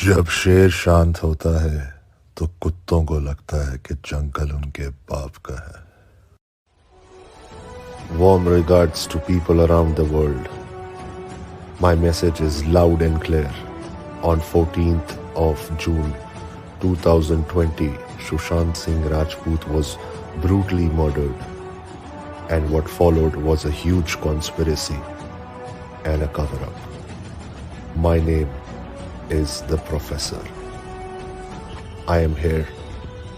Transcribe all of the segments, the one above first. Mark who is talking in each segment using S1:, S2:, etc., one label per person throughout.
S1: जब शेर शांत होता है तो कुत्तों को लगता है कि जंगल उनके बाप का है. Warm regards to people around the world. My message is loud and clear. On 14th of June 2020, Sushant Singh Rajput was brutally murdered, and what followed was a huge conspiracy and a cover-up. My name is the Professor. I am here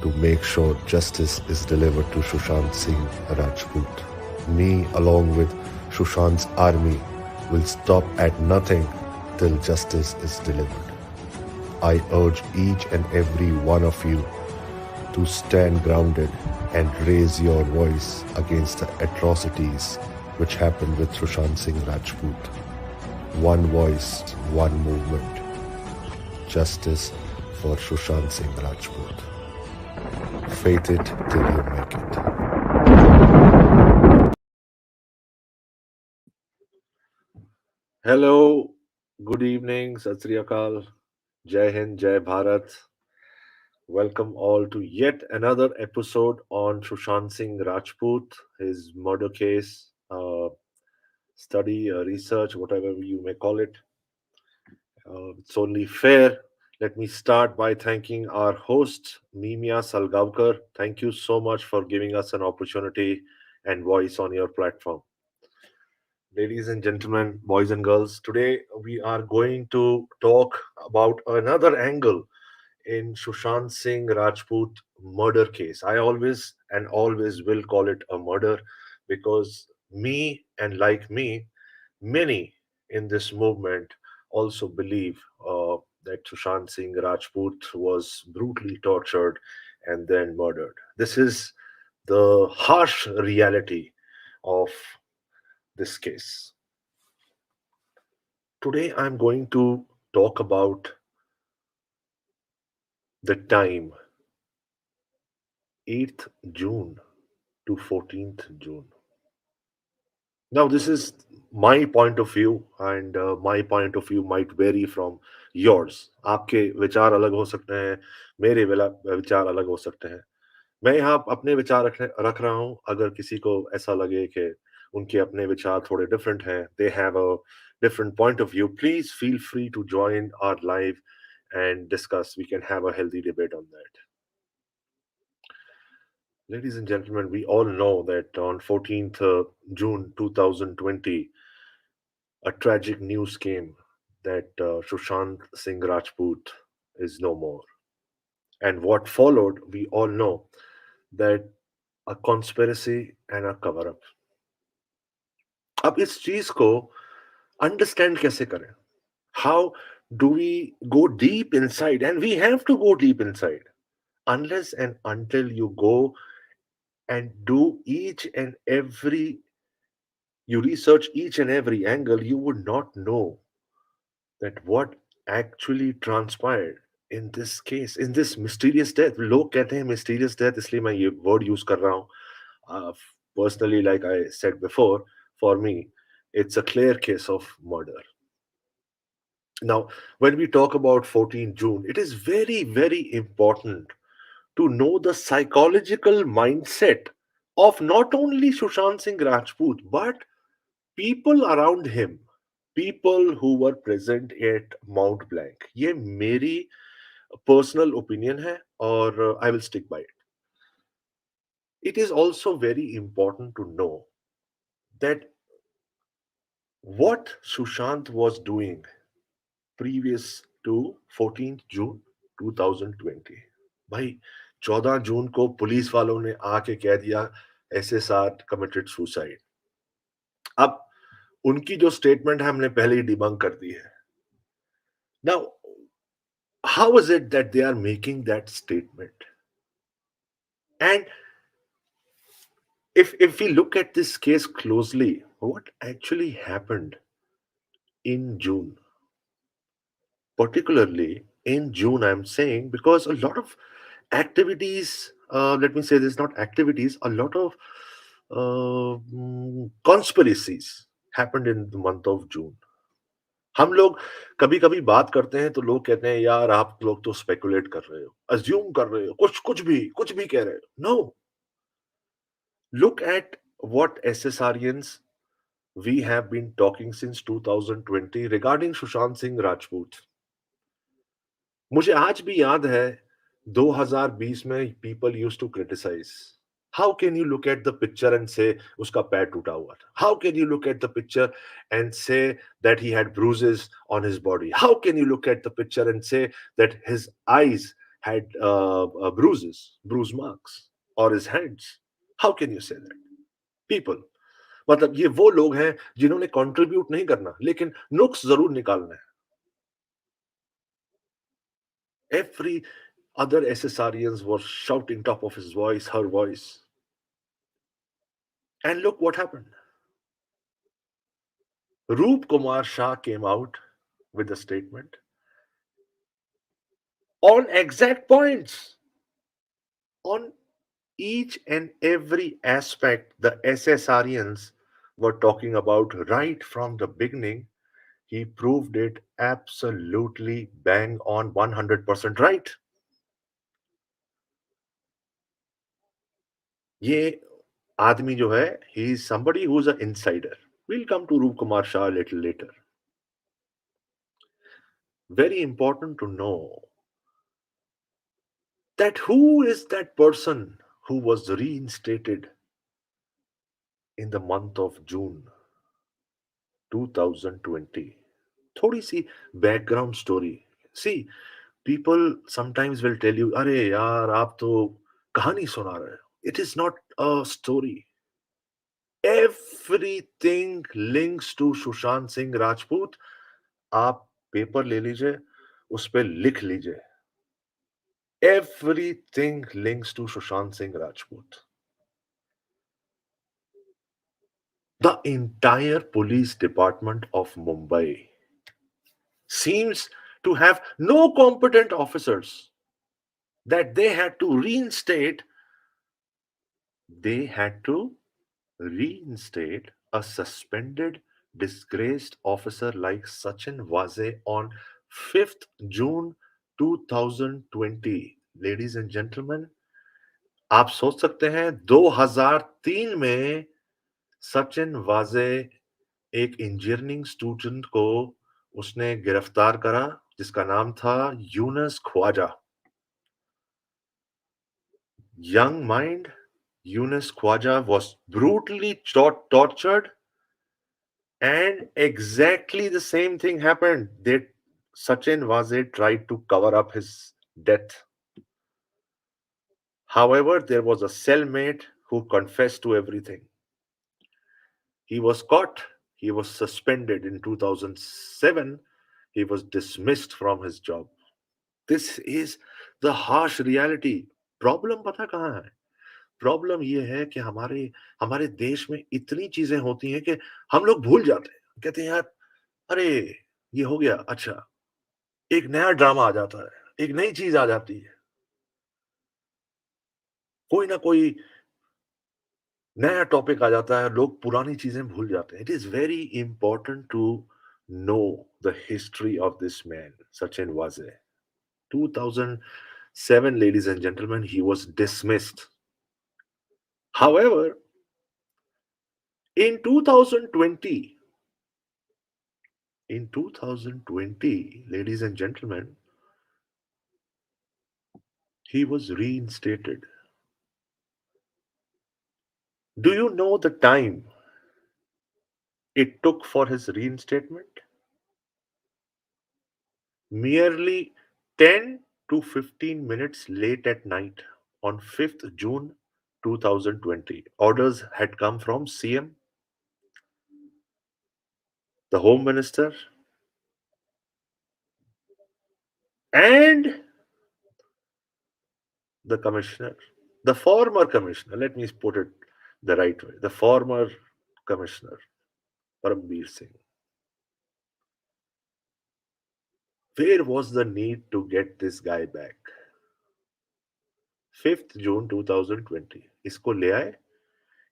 S1: to make sure justice is delivered to Sushant Singh Rajput. Me, along with Sushant's army, will stop at nothing till justice is delivered. I urge each and every one of you to stand grounded and raise your voice against the atrocities which happened with Sushant Singh Rajput. One voice, one movement. Justice for Sushant Singh Rajput. Faith it till you make it. Hello, good evening, Sat Sri Akal, Jai Hind, Jai Bharat. Welcome all to yet another episode on Sushant Singh Rajput, his murder case, study, research, whatever you may call it. It's only fair. Let me start by thanking our host, Mimia Salgaonkar. Thank you so much for giving us an opportunity and voice on your platform. Ladies and gentlemen, boys and girls, today we are going to talk about another angle in Sushant Singh Rajput murder case. I always and always will call it a murder because me and like me, many in this movement also believe that Sushant Singh Rajput was brutally tortured and then murdered. This is the harsh reality of this case. Today, I'm going to talk about the time 8th June to 14th June. Now, this is my point of view, and my point of view might vary from yours. आपके विचार अलग हो सकते हैं, मेरे विचार अलग हो सकते हैं. मैं यहाँ अपने विचार रख रहा हूँ. अगर किसी को ऐसा लगे कि उनके अपने विचार थोड़े डिफरेंट हैं, they have a different point of view, please feel free to join our live and discuss. We can have a healthy debate on that. Ladies and gentlemen, we all know that on 14th June 2020, a tragic news came that Sushant Singh Rajput is no more. And what followed, we all know that a conspiracy and a cover up. अब इस चीज को understand कैसे करें? How do we go deep inside? And we have to go deep inside. Unless and until you go and do each and every, you research each and every angle, you would not know that what actually transpired in this case, in this mysterious death. लोग कहते हैं mysterious death, इसलिए मैं ये word use कर रहा हूँ. Personally, like I said before, for me, it's a clear case of murder. Now, when we talk about 14 June, it is very, very important to know the psychological mindset of not only Sushant Singh Rajput, but people around him, people who were present at Mount Blanc. ये मेरी personal opinion है और I will stick by it. It is also very important to know that what Sushant was doing previous to 14th June 2020. भाई 14 जून को police वालों ने आके कह दिया SSR committed suicide. अब उनकी जो स्टेटमेंट है हमने पहले ही डिबंक कर दी है. Now, how is it that they are making that statement? And if we look at this case closely, what actually happened in June? Particularly in June, I'm saying, because a lot of activities, let me say this, not activities, a lot of conspiracies happened in the month of June. हम लोग कभी-कभी बात करते हैं तो लोग कहते हैं यार आप लोग तो स्पेकुलेट कर रहे हो, अज़्यूम कर रहे हो, कुछ भी कह रहे हो। No, look at what SSRians we have been talking since 2020 regarding Sushant Singh Rajput. मुझे आज भी याद है 2020 में people used to criticize. How can you look at the picture and say उसका पैर टूटा हुआ था? How can you look at the picture and say that he had bruises on his body? How can you look at the picture and say that his eyes had bruise marks, or his hands? How can you say that? People, मतलब ये वो लोग हैं जिन्होंने contribute नहीं करना लेकिन नुक्स जरूर निकालना है. Every other SSRians was shouting top of his voice, her voice. And look what happened. Roop Kumar Shah came out with a statement on exact points, on each and every aspect the SSRians were talking about right from the beginning. He proved it absolutely bang on 100% right. ये आदमी जो है, he is somebody who is an insider. We'll come to Roop Kumar Shah a little later. Very important to know that who is that person who was reinstated in the month of June 2020. थोड़ी सी background story. See, people sometimes will tell you, अरे यार आप तो कहानी सुना रहे हो. It is not a story. Everything links to Sushant Singh Rajput. आप पेपर ले लीजिए, उस पे लिख लीजिए. Everything links to Sushant Singh Rajput. The entire police department of Mumbai seems to have no competent officers that they had to reinstate a suspended, disgraced officer like Sachin Waze on 5th June 2020. Ladies and gentlemen, आप सोच सकते हैं 2003 में सचिन वाजे एक engineering student को उसने गिरफ्तार करा जिसका नाम था Yunus Khwaja. Young mind, Yunus Khwaja was brutally tortured, and exactly the same thing happened. Sachin Waze tried to cover up his death. However, there was a cellmate who confessed to everything. He was caught, he was suspended in 2007, he was dismissed from his job. This is the harsh reality. Problem पता कहाँ है? Problem ये है कि हमारे हमारे देश में इतनी चीजें होती हैं कि हम लोग भूल जाते हैं. कहते हैं यार, अरे ये हो गया, अच्छा. एक नया ड्रामा आ जाता है, एक नई चीज आ जाती है, कोई ना कोई नया टॉपिक आ जाता है, लोग पुरानी चीजें भूल जाते हैं. It is very important to know the history of this man Sachin Waze. 2007, ladies and gentlemen, he was dismissed. However, in 2020, in 2020, ladies and gentlemen, he was reinstated. Do you know the time it took for his reinstatement? Merely 10 to 15 minutes late at night on 5th June 2020. Orders had come from CM, the Home Minister, and the Commissioner, the former Commissioner. Let me put it the right way. The former Commissioner, Parambir Singh. Where was the need to get this guy back? 5th June 2020. इसको ले आए,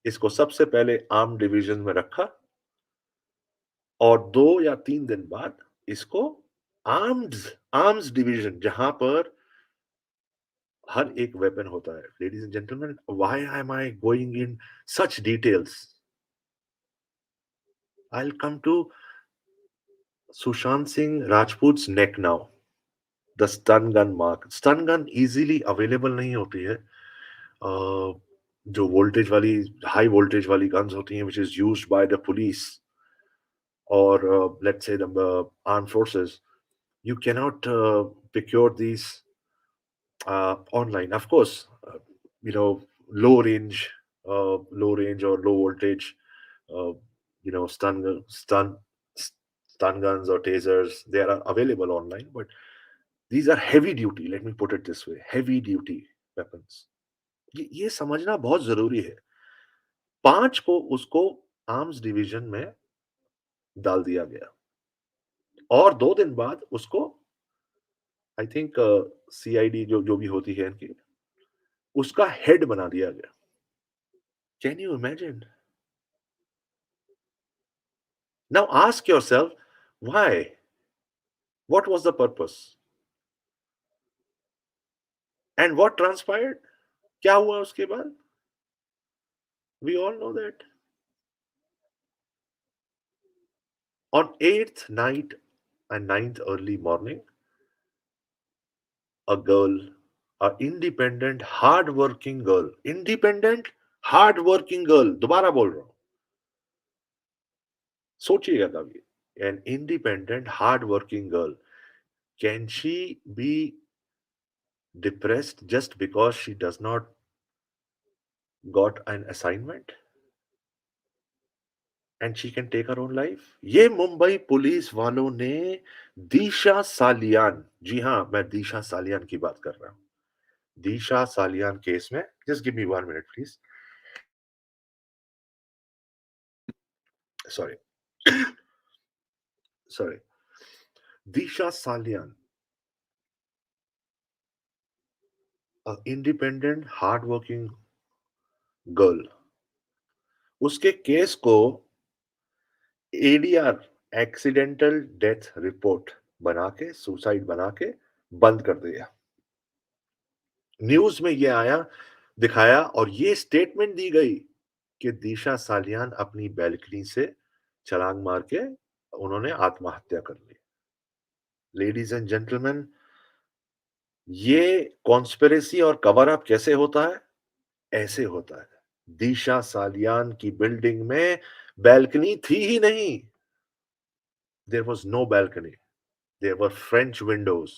S1: इसको सबसे पहले arm division में रखा और 2 या 3 दिन बाद इसको आर्म्स आर्म्स डिवीजन, जहां पर हर एक वेपन होता है. Ladies and gentleman, why am I going in such details? I'll come to Sushant Singh Rajput's neck now. The stun gun mark. Stun gun easily available नहीं होती है. जो वोल्टेज वाली, हाई वोल्टेज वाली गन्स होती हैं, which is used by the police or let's say the armed forces, you cannot procure these online. Of course, you know, low range, low range or low voltage, uh, stun stun guns or tasers. They are available online, but these are heavy duty. Let me put it this way: heavy duty weapons. ये समझना बहुत जरूरी है. 5 को उसको arms division में डाल दिया गया और 2 दिन बाद उसको, आई थिंक सीआईडी जो जो भी होती है इनकी, उसका हेड बना दिया गया. Can you imagine? Now ask yourself, why? What was the purpose? And what transpired? क्या हुआ उसके बाद? We all know that on 8th night and 9th early morning, a girl, a independent hard working girl, दोबारा बोल रहा हूं, सोचिएगा कभी. An independent hard working girl, can she be depressed just because she does not got an assignment and she can take her own life? ये Mumbai police वालों ने दिशा सालियान, जी हां, मैं दिशा सालियान की बात कर रहा हूं, दिशा सालियान केस में, just give me 1 minute please. Sorry. Sorry. Disha Salian, an independent, hardworking girl. उसके केस को एडीआर, एक्सीडेंटल डेथ रिपोर्ट बना के, सुसाइड बना के बंद कर दिया. न्यूज में ये आया, दिखाया और ये स्टेटमेंट दी गई कि दिशा सालियान अपनी बैल्कनी से छलांग मार के उन्होंने आत्महत्या कर ली. लेडीज एंड जेंटलमैन, ये कॉन्स्पिरेसी और कवर अप कैसे होता है? ऐसे होता है. दिशा सालियान की बिल्डिंग में बैल्कनी थी ही नहीं. There was no balcony, there were French windows.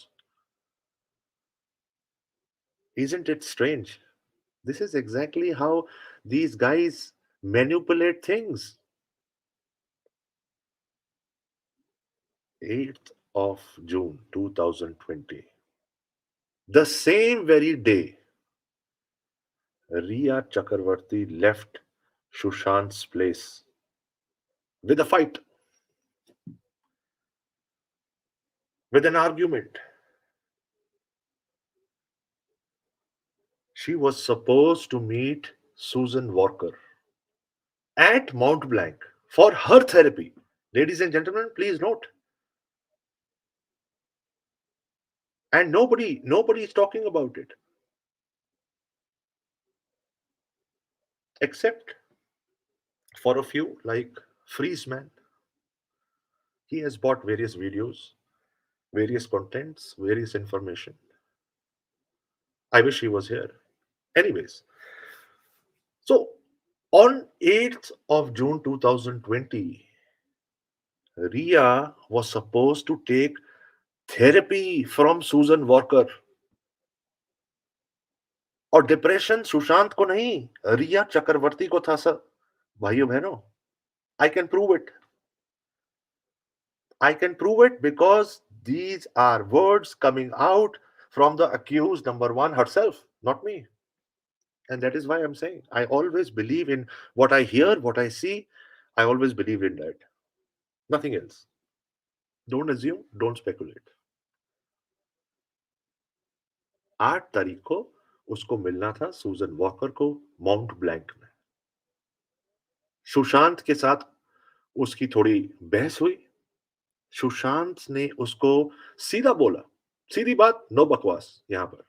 S1: Isn't it strange? This is exactly how these guys manipulate things. 8th of June 2020. The same very day, Riya Chakravarti left Sushant's place with a fight, with an argument. She was supposed to meet Susan Walker at Mount Blanc for her therapy. Ladies and gentlemen, please note. And nobody is talking about it except for a few like Freezeman. He has bought various videos, various contents, various information. I wish he was here. Anyways, so on 8th of June 2020, Ria was supposed to take therapy from Susan Walker. और depression Sushant को नहीं, रिया चक्रवर्ती को था sir. भाइयों बहनों, I can prove it. I can prove it because these are words coming out from the accused number one herself, not me. And that is why I'm saying I always believe in what I hear, what I see. I always believe in that. Nothing else. Don't assume, don't speculate. 8 तारीख को उसको मिलना था सूजन walker को mount blank में. सुशांत के साथ उसकी थोड़ी बहस हुई. सुशांत ने उसको सीधा बोला, सीधी बात, नो बकवास यहां पर,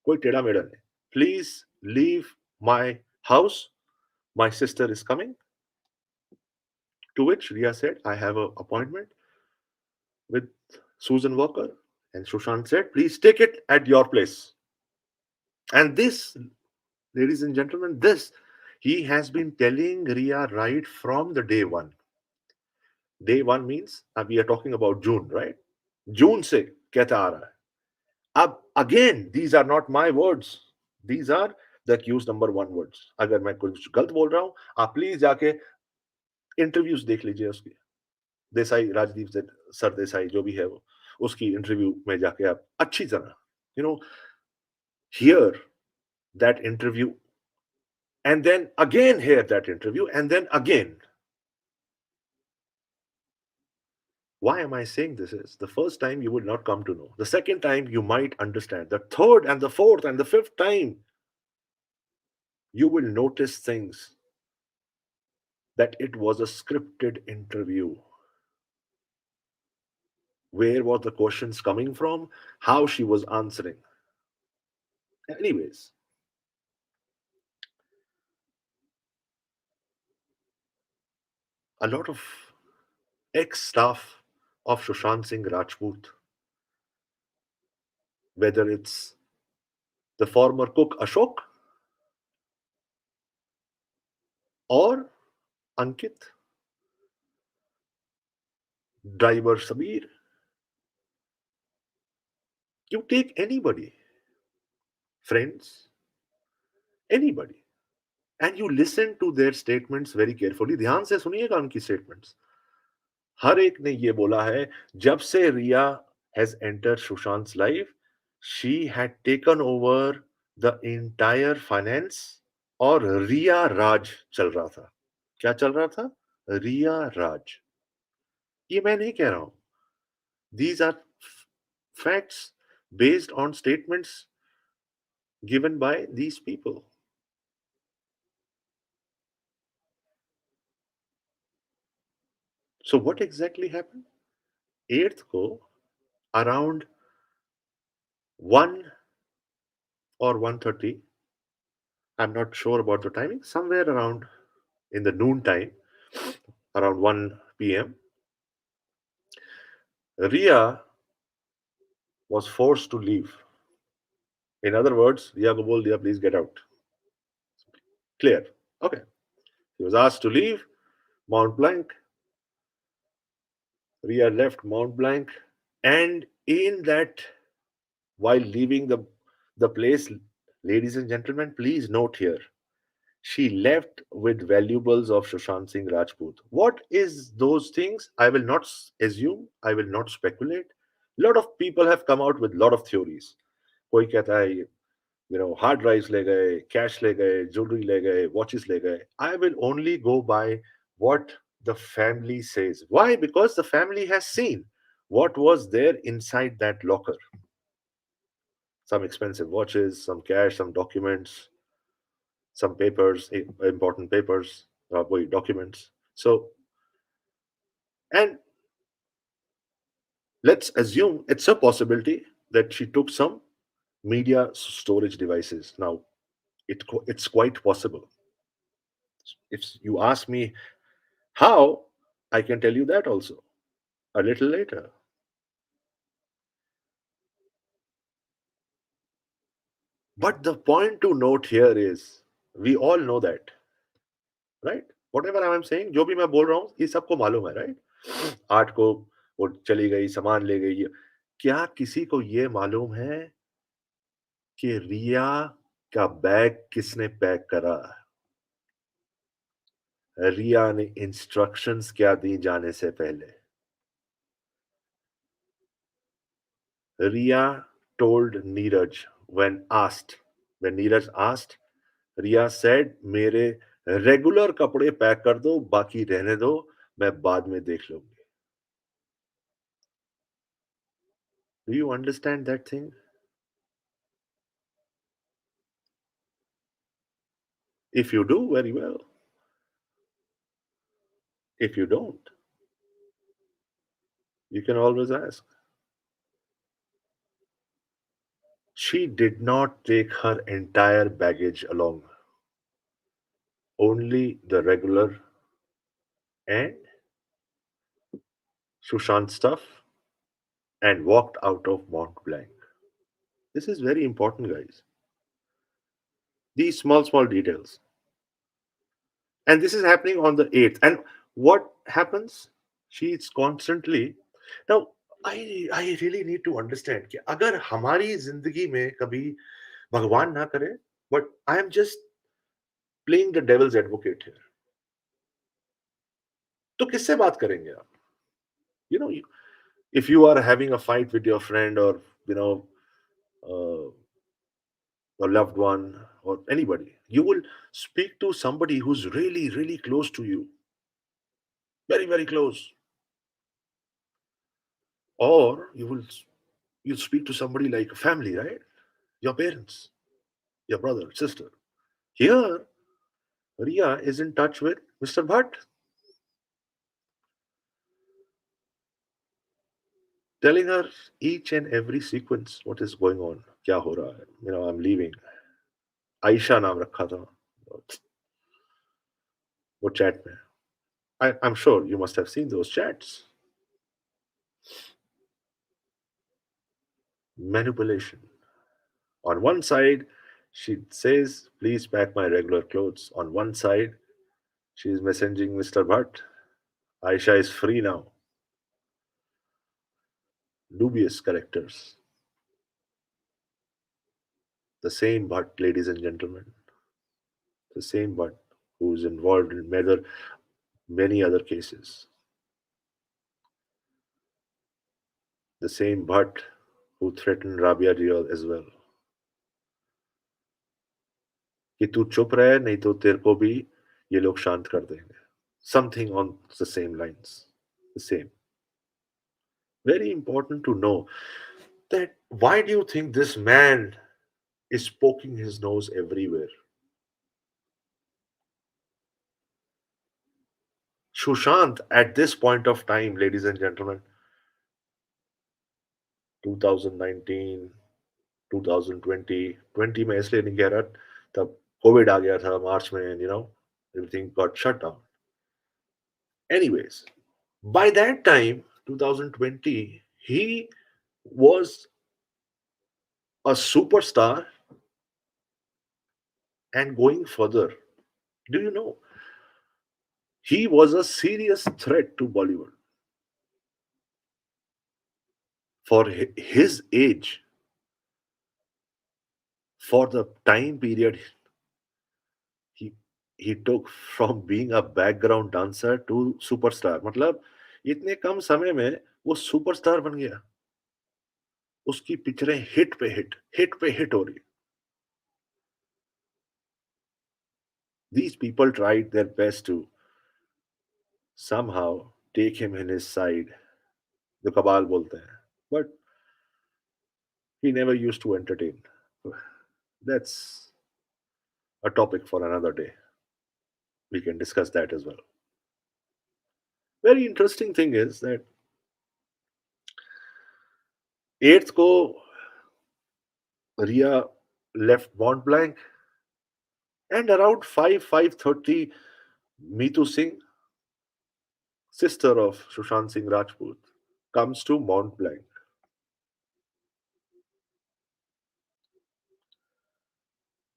S1: कोई टेढ़ा मेढ़ा नहीं, please leave my house, my sister is coming, to which Riya said I have a appointment with Susan Walker. And Sushant said, please take it at your place. And this, ladies and gentlemen, this he has been telling Ria right from the day one. Day one means we are talking about June, right? June से कहता आ रहा है. अब again, these are not my words. These are the accused number one words. अगर मैं कुछ गलत बोल रहा हूं, आप प्लीज जाके इंटरव्यूज देख लीजिए उसकी. देसाई राजदीप सर देसाई जो भी है वो, उसकी इंटरव्यू में जाके आप अच्छी तरह hear that interview and then again hear that interview and then again. Why am I saying this? Is the first time you will not come to know, the second time you might understand, the third and the fourth and the fifth time you will notice things, that it was a scripted interview. Where was the questions coming from, how she was answering. Anyways, a lot of ex staff of Sushant Singh Rajput, whether it's the former cook Ashok or Ankit, driver Sabir, you take anybody, friends, anybody, and you listen to their statements very carefully. ध्यान से सुनिएगा उनकी statements. हर एक ने ये बोला है, जब से रिया has entered Sushant's life, she had taken over the entire finance, और रिया राज चल रहा था. क्या चल रहा था? रिया राज. ये मैं नहीं कह रहा हूं. These are facts based on statements given by these people. So what exactly happened? 8th को around 1 or 1:30, I'm not sure about the timing, somewhere around in the noon time, around 1 p.m., Ria was forced to leave. In other words, Ria को बोल दिया, please get out. Clear. Okay. He was asked to leave Mount Blanc. Ria left Mount Blanc, and in that, while leaving the place, ladies and gentlemen, please note here, she left with valuables of Sushant Singh Rajput. What is those things? I will not assume, I will not speculate. A lot of people have come out with a lot of theories. कोई कहता है, hard drives ले गए, cash ले गए, jewelry ले गए, watches ले गए. I will only go by what the family says. Why? Because the family has seen what was there inside that locker. Some expensive watches, some cash, some documents, some papers, important papers, documents. So, and let's assume it's a possibility that she took some media storage devices. Now, it's quite possible. If you ask me how, I can tell you that also a little later. But the point to note here is, we all know that, right? Whatever I'm saying, जो भी मैं बोल रहा हूँ, ये सबको मालूम है, right? 8 को वो चली गई, सामान ले गई. क्या किसी को ये मालूम है कि रिया का बैग किसने पैक करा? रिया ने इंस्ट्रक्शंस क्या दी जाने से पहले? Riya told Neeraj when Neeraj asked, Riya said, मेरे रेगुलर कपड़े पैक कर दो, बाकी रहने दो, मैं बाद में देख लूंगी. Do you understand that thing? If you do, very well. If you don't, You can always ask. She did not take her entire baggage along, only the regular and Sushant stuff, and walked out of Mont Blanc. This is very important, guys. These small, small details. And this is happening on the 8th. And what happens? She's constantly. Now, I really need to understand कि अगर हमारी जिंदगी में कभी भगवान ना करे, but I am just playing the devil's advocate here. तो किससे बात करेंगे आप? You know, if you are having a fight with your friend or you know uh, a loved one or anybody, you will speak to somebody who's really, really close to you, very, very close, or you speak to somebody like family, right? Your parents, your brother, sister. Here, Ria is in touch with Mr. Bhatt, telling her each and every sequence what is going on. क्या हो रहा है? You know, I'm leaving. Ayesha नाम रखा था वो chat में. I'm sure you must have seen those chats. Manipulation. On one side, she says, please pack my regular clothes. On one side, she is messaging Mr. Bhatt. Aisha is free now. Dubious characters. The same Bhatt, ladies and gentlemen. The same Bhatt who is involved in many other cases. The same Bhatt who threatened Rabia Diol as well. कि तू चुप रहे नहीं तो तेरे को भी ये लोग शांत कर देंगे. Something on the same lines. The same. Very important to know that why do you think this man is poking his nose everywhere? Sushant, at this point of time, ladies and gentlemen, 2019, 2020, 20 में इसलिए नहीं कह रहा तब Covid आ गया था मार्च में and you know everything got shut down. Anyways, by that time, 2020, he was a superstar and going further. Do you know? He was a serious threat to Bollywood. For his age, for the time period he he took from being a background dancer to superstar, मतलब इतने कम समय में वो superstar बन गया. उसकी पिक्चरें hit पे हिट हो रही. These people tried their best to somehow take him in his side, जो कबाल बोलते हैं, but he never used to entertain. That's a topic for another day. We can discuss that as well. Very interesting thing is that 8th को Ria left Mont Blanc, and around 5:30, Meetu Singh, sister of Sushant Singh Rajput, comes to Mont Blanc.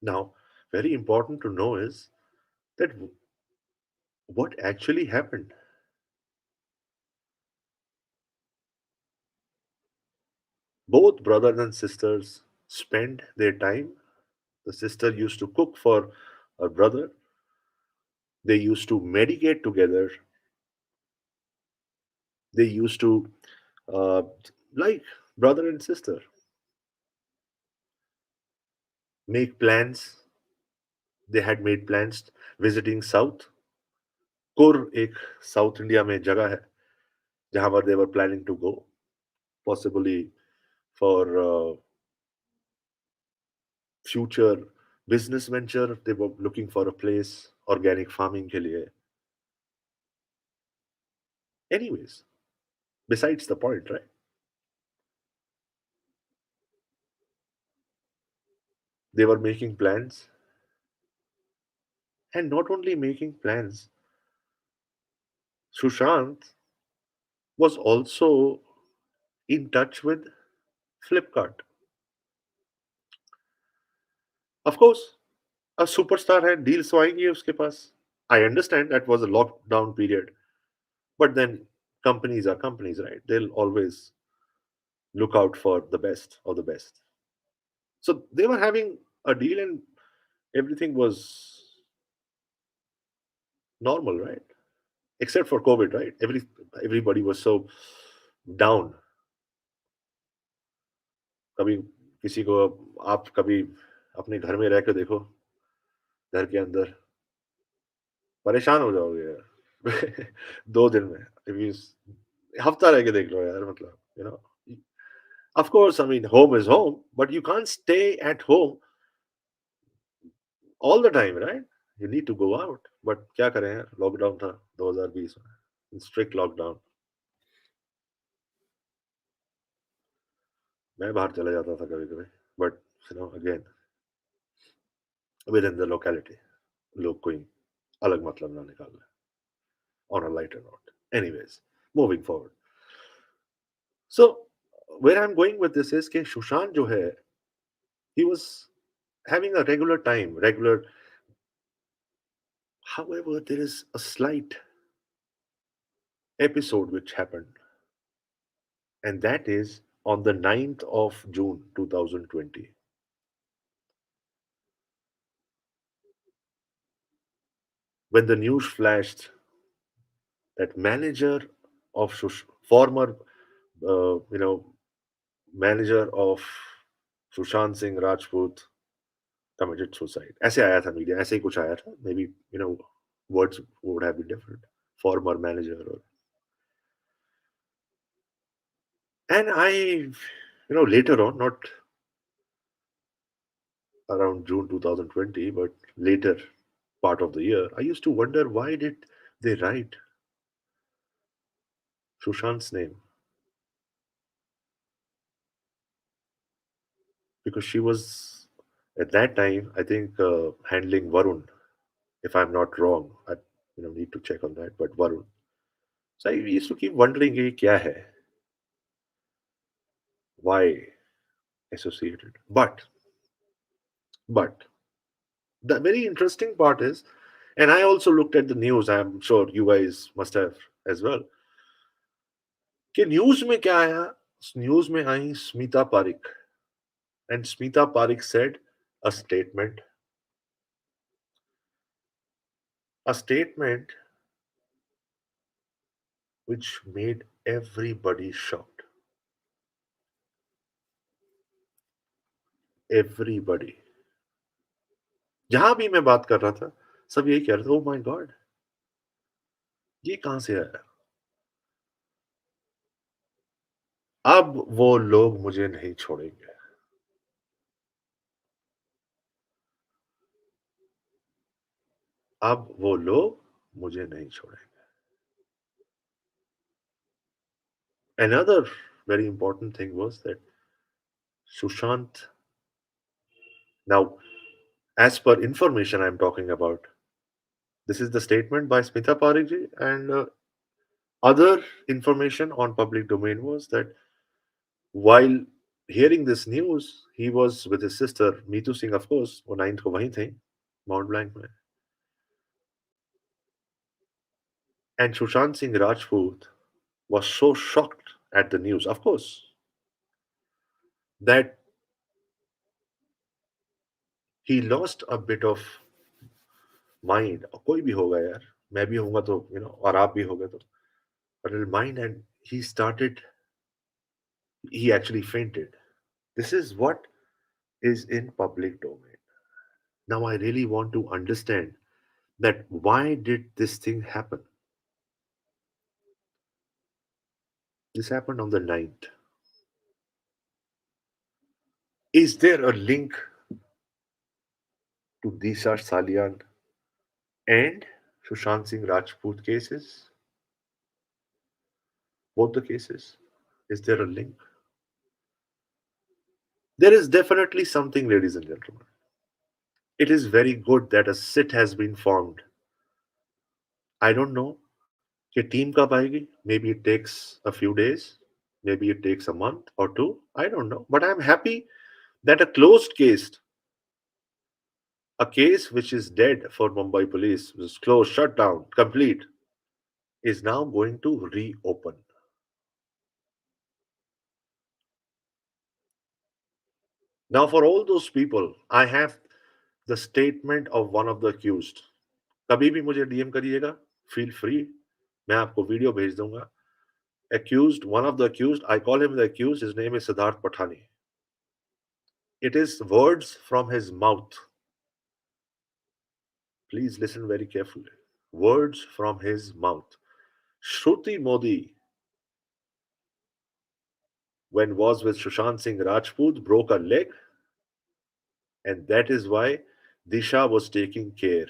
S1: Now, very important to know is that what actually happened. Both brothers and sisters spent their time. The sister used to cook for her brother. They used to medicate together. They used to, uh, like brother and sister, make plans. They had made plans visiting South. कुर एक south India में जगह है जहां पर they were planning to go, possibly for future business venture. They were looking for a place organic farming के लिए. Anyways, Besides the point, right? They were making plans, and not only making plans, Sushant was also in touch with Flipkart. Of course, a superstar had deals तो आएंगी उसके पास. I understand that was a lockdown period, but then companies are companies, right? They'll always look out for the best of the best. So they were having a deal, and everything was normal, right? Except for COVID, right? Everybody was so down. कभी किसी को आप कभी अपने घर में रह के देखो, घर के अंदर परेशान हो जाओगे यार. 2 दिन में. If you हफ्ता रह के देख लो यार, मतलब of course, I mean, home is home, but you can't stay at home all the time, right? You need to go out. But क्या करें यार, लॉकडाउन था 2020 में, स्ट्रिक्ट लॉकडाउन. मैं बाहर चला जाता था कभी कभी, but again with in the locality, लोग कोई अलग मतलब ना निकाल लें. On a lighter note, anyways, moving forward. So where I'm going with this is कि सुशांत जो है, he was having a regular time, regular. However, there is a slight episode which happened, and that is on the 9th of June 2020, when the news flashed that manager of former, you know, manager of Sushant Singh Rajput committed suicide. ऐसे आया था media, ऐसे ही कुछ आया था. Maybe words would have been different. Former manager, and later on, not around June 2020, but later part of the year, I used to wonder why did they write Sushant's name, because she was at that time, I think, handling Varun, if I'm not wrong. I need to check on that, but Varun. So I used to keep wondering ये क्या है, why associated. But the very interesting part is, and I also looked at the news. I'm sure you guys must have as well. कि news में क्या आया? News में आई Smita Pareek, and Smita Parik said a statement which made everybody shocked. Everybody. जहां भी मैं बात कर रहा था, सब यही कह रहे थे, ओ माय गॉड, ये कहां से आया? अब वो लोग मुझे नहीं छोड़ेंगे. अब वो लोग मुझे नहीं छोड़ेंगे. Another very important thing was that Sushant, now, as per information I'm talking about, this is the statement by Smita Parik ji, and other information on public domain was that while hearing this news, he was with his sister Meetu Singh, of course, वो 9th को वहीं थे, Mount Blanc में. And Sushant Singh Rajput was so shocked at the news, of course, that he lost a bit of mind. कोई भी होगा यार, मैं भी होऊंगा तो, और आप भी होगे तो, a little mind, and he actually fainted. This is what is in public domain. Now I really want to understand that why did this thing happen? This happened on the 9th. Is there a link to Disha Salian and Sushant Singh Rajput cases? both the cases? Is there a link? There is definitely something, ladies and gentlemen. It is very good that a sit has been formed. I don't know कि team कब आएगी. Maybe it takes a few days, maybe it takes a month or two, I don't know, but I'm happy that a closed case, a case which is dead for Mumbai police, was closed, shut down, complete, is now going to reopen. Now for all those people, I have the statement of one of the accused. कभी भी मुझे DM करिएगा, feel free, मैं आपको video भेज दूंगा. Accused, one of the accused, I call him the accused, his name is Siddharth Pathani. It is words from his mouth. Please listen very carefully. Words from his mouth. Shruti Modi, when was with Sushant Singh Rajput, broke a leg, and that is why Disha was taking care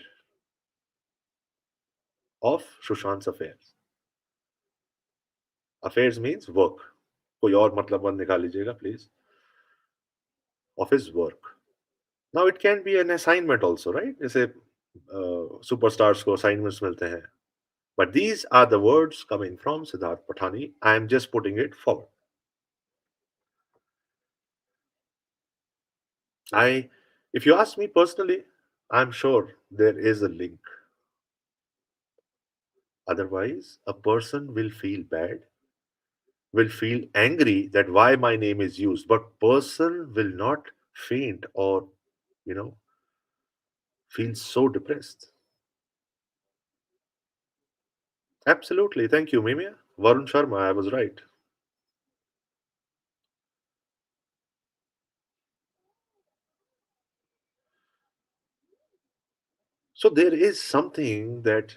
S1: of Sushant's affairs. Affairs means work. कोई और मतलब मत निकाल लीजिएगा, please. Of his work. Now it can be an assignment also, right? जैसे superstars को assignments मिलते हैं. But these are the words coming from Siddharth Pathani. I am just putting it forward. I, if you ask me personally, I'm sure there is a link. Otherwise, a person will feel bad, will feel angry that why my name is used, but person will not faint or, you know, feel so depressed. Absolutely. Thank you, Mimia. Varun Sharma, I was right. So there is something to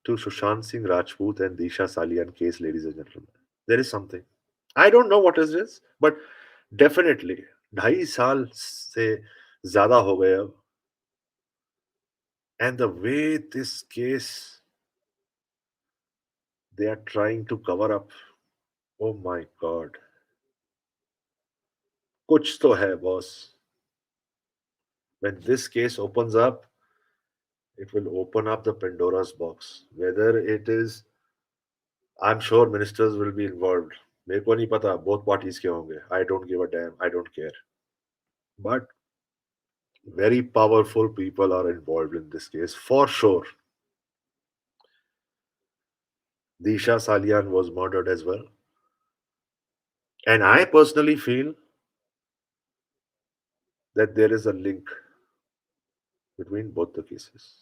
S1: Sushant Singh Rajput and Disha Salian case, ladies and gentlemen. There is something. I don't know what is this, but definitely 2.5 साल से ज्यादा हो गए अब. And the way this case they are trying to cover up, oh my god, कुछ तो है boss. When this case opens up, it will open up the Pandora's box. Whether it is, I'm sure ministers will be involved. मेरे को नहीं पता both parties के होंगे. I don't give a damn. I don't care. But very powerful people are involved in this case for sure. Disha Salian was murdered as well. And I personally feel that there is a link between both the cases.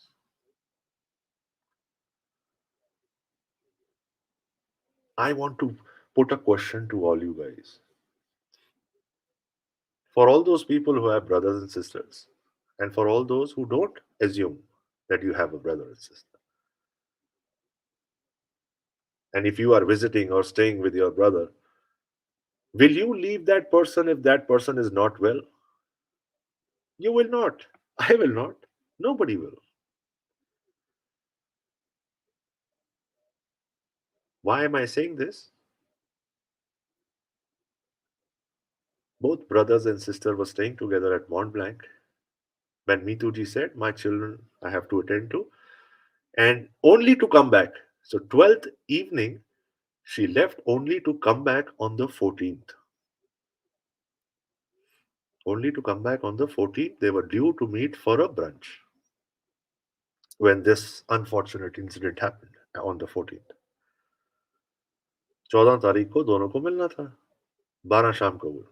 S1: I want to put a question to all you guys. For all those people who have brothers and sisters, and for all those who don't assume that you have a brother and sister, and if you are visiting or staying with your brother, will you leave that person if that person is not well? You will not. I will not. Nobody will. Why am I saying this? Both brothers and sister were staying together at Mont Blanc when Mituji said, "My children, I have to attend to," and only to come back. So 12th evening, she left only to come back on the 14th. Only to come back on the 14th. They were due to meet for a brunch when this unfortunate incident happened on the 14th. 14 तारीख को दोनों को मिलना था. 12 शाम को वो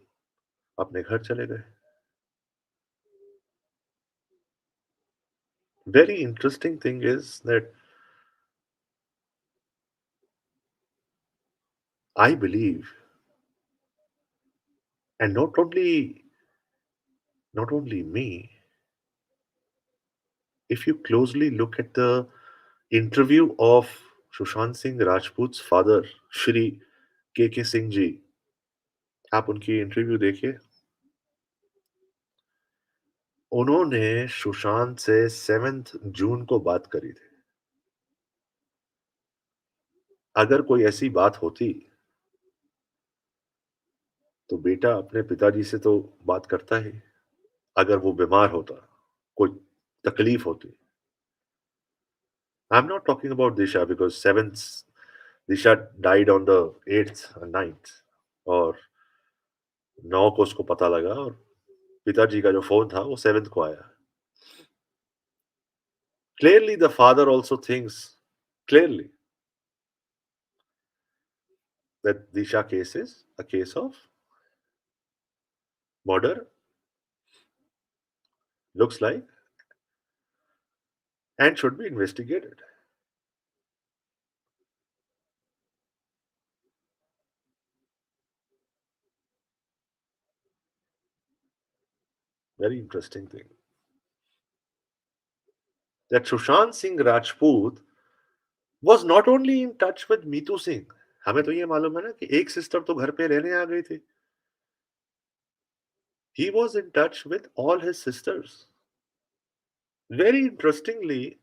S1: अपने घर चले गए. Very interesting thing is that I believe, and not only me, if you closely look at the interview of Sushant Singh Rajput's father, Shri K. Singh जी, आप उनकी इंटरव्यू देखिए. उन्होंने सुशांत से 7th जून को बात करी थी. अगर कोई ऐसी बात होती, तो बेटा अपने पिताजी से तो बात करता ही। अगर वो बीमार होता, कोई तकलीफ होती। I am not talking about Disha because 7th Disha died on the 8th and 9th और 9 को उसको पता लगा और पिताजी का जो फ़ोन था वो 7th को आया। Clearly the father also thinks clearly that Disha case is a case of murder, looks like, and should be investigated. Very interesting thing. That Sushant Singh Rajput was not only in touch with Meetu Singh. हमें तो ये मालूम है ना कि एक sister तो घर पे रहने आ गई थी. He was in touch with all his sisters. Very interestingly,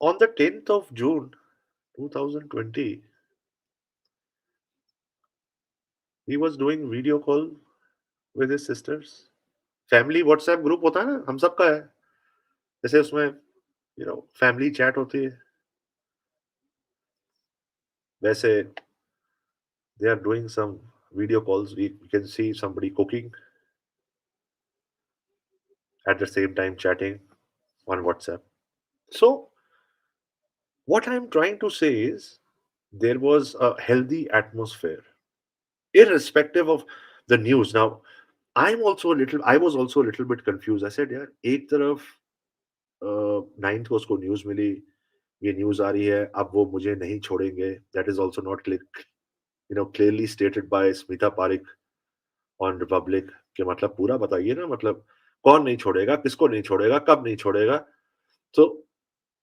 S1: on the 10th of June 2020, he was doing video call with his sisters. Family WhatsApp group होता है ना, हम सबका है. जैसे उसमें फैमिली चैट होती है, वैसे they are doing some video calls. We can see somebody cooking at the same time chatting on WhatsApp. So what I'm trying to say is there was a healthy atmosphere, irrespective of the news. Now I was also a little bit confused. I said, यार एक तरफ 9th को उसको news मिली, ये news आ रही है, अब वो मुझे नहीं छोड़ेंगे. That is also not clearly stated by Smita Parikh on Republic. कि मतलब पूरा बताइए ना, मतलब कौन नहीं छोड़ेगा, किसको नहीं छोड़ेगा, कब नहीं छोड़ेगा. तो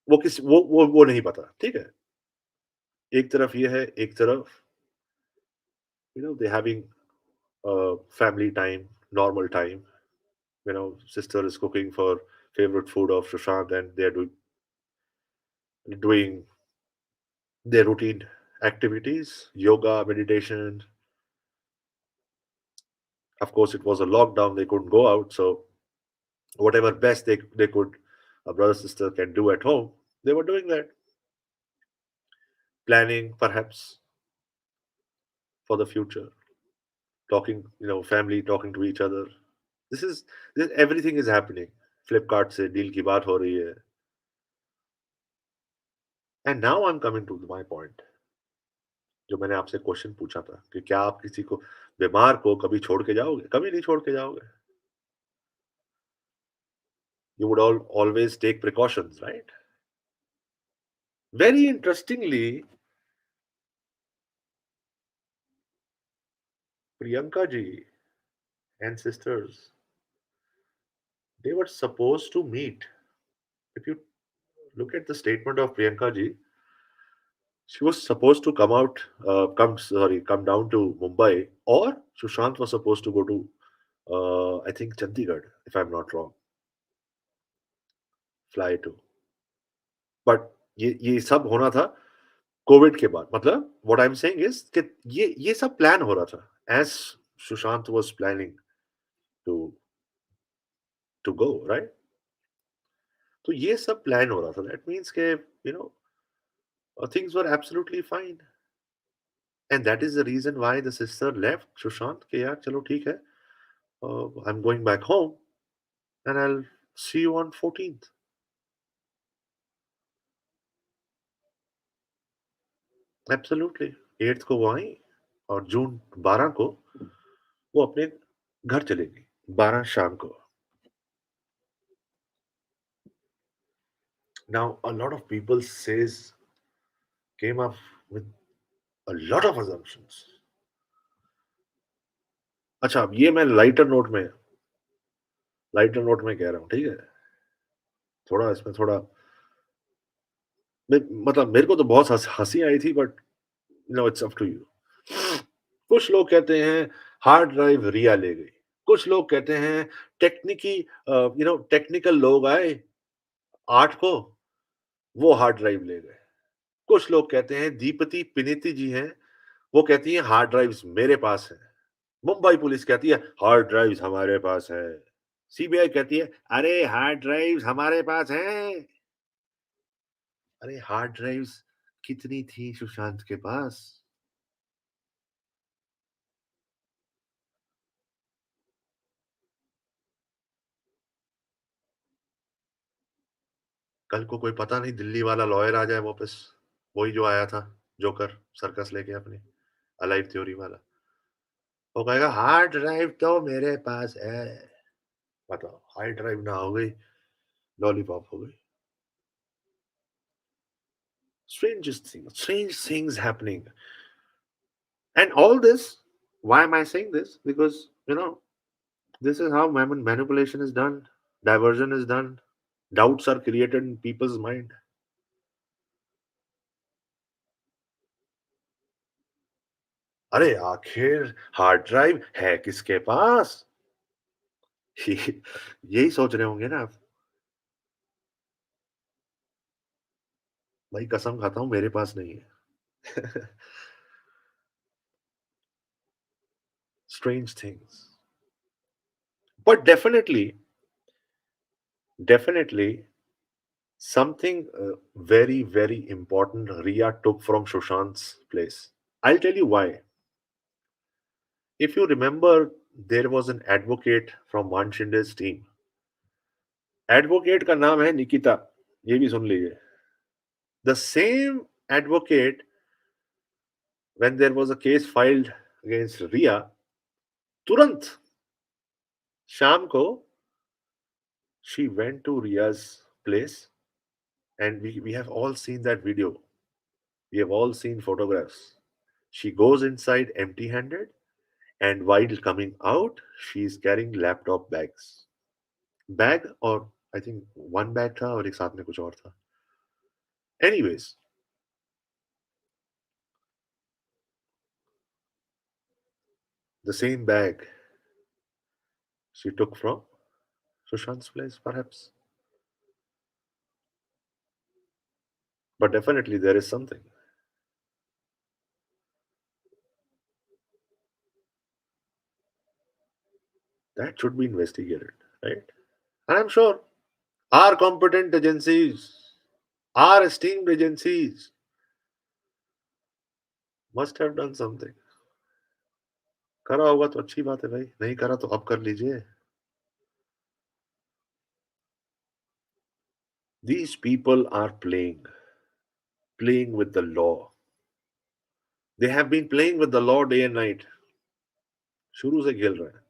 S1: वो नहीं पता. ठीक है, एक तरफ ये है, एक तरफ they having family time, normal time. Sister is cooking for favorite food of Sushant, and they're doing their routine activities, yoga, meditation. Of course, it was a lockdown; they couldn't go out, so whatever best they could, a brother sister can do at home, they were doing that. Planning perhaps for the future, talking, family talking to each other. This everything is happening. Flipkart से deal की बात हो रही है. And now I'm coming to my point. जो मैंने आपसे question पूछा था कि क्या आप किसी को बीमार को कभी छोड़ के जाओगे? कभी नहीं छोड़ के जाओगे. You would always take precautions, right? Very interestingly, Priyanka ji and sisters, they were supposed to meet. If you look at the statement of Priyanka ji, she was supposed to come down to Mumbai, or Sushant was supposed to go to, I think Chandigarh, if I'm not wrong, fly to. But ये सब होना था Covid के बाद. मतलब what I am saying is कि ये सब प्लान हो रहा था as Sushant was planning to go right. तो ये सब प्लान हो रहा था. दैट मींस के no things were absolutely fine. And that is the reason why the sister left Sushant के यार चलो ठीक है, I am going back home and I will see you on 14th. Absolutely 8th को वो आई और जून 12 को वो अपने घर चले गई, 12 शाम को. Now, a lot of people says came up with a lot of assumptions. अच्छा, अब ये मैं लाइटर नोट में कह रहा हूँ, ठीक है? थोड़ा इसमें थोड़ा मतलब मेरे को तो बहुत हँसी आई थी, but it's up to you. कुछ लोग कहते हैं हार्ड ड्राइव रिया ले गई. कुछ लोग कहते हैं टेक्निकल लोग आए 8 को, वो हार्ड ड्राइव ले गए. कुछ लोग कहते हैं दीपति पिनिति जी हैं, वो कहती हैं हार्ड ड्राइव्स मेरे पास है। मुंबई पुलिस कहती है हार्ड ड्राइव्स हमारे पास है। सीबीआई कहती है अरे हार्ड ड्राइव्स हमारे पास हैं। अरे हार्ड ड्राइव्स कितनी थी सुशांत के पास? कल को कोई पता नहीं दिल्ली वाला लॉयर आ जाए वापस, वही जो आया था जोकर सर्कस लेके अपनी अलाइव थ्योरी वाला। वो कहेगा हार्ड ड्राइव तो मेरे पास है। बताओ हार्ड ड्राइव ना हो गई, लॉलीपॉप हो गई। Strange things happening. And all this, why am I saying this? Because, this is how manipulation is done, diversion is done, doubts are created in people's mind. अरे आखिर हार्ड ड्राइव है किसके पास? यही सोच रहे होंगे ना आप। भाई कसम खाता हूं मेरे पास नहीं है। Strange things. But definitely, something very, very important Ria took from Sushant's place. I'll tell you why. If you remember, there was an advocate from Manshinde's team. Advocate का नाम है निकिता, ये भी सुन लीजिए. The same advocate, when there was a case filed against Ria, तुरंत शाम को she went to Ria's place, and we have all seen that video. We have all seen photographs. She goes inside empty handed, and while coming out, she's carrying laptop bags. Bag, or I think one bag था और एक साथ में कुछ और था. Anyways, the same bag she took from Sushant's place, perhaps. But definitely there is something. That should be investigated, right? And I'm sure our competent agencies, our esteemed agencies must have done something. करा होगा तो अच्छी बात है भाई, नहीं करा तो अब कर लीजिए. These people are playing with the law. They have been playing with the law day and night. शुरू से खेल रहे हैं.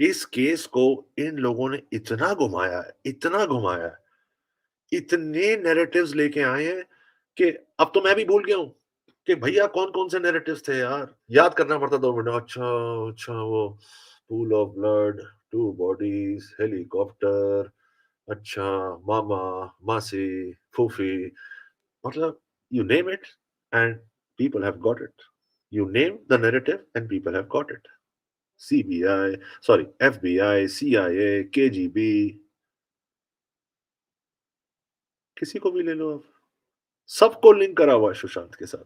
S1: इस केस को इन लोगों ने इतना घुमाया है, इतना घुमाया है, इतने नैरेटिव्स लेके आए हैं कि अब तो मैं भी भूल गया हूँ कि भैया कौन कौन से नैरेटिव्स थे यार. याद करना पड़ता 2 मिनट. अच्छा अच्छा, वो pool of blood, two bodies, helicopter, अच्छा, मामा, मासी, फूफी, मतलब you name it and people have got it. You name the narrative and people have got it. CBI, sorry, FBI, CIA, KGB, किसी को भी ले लो आप, सबको लिंक करा हुआ है सुशांत के साथ.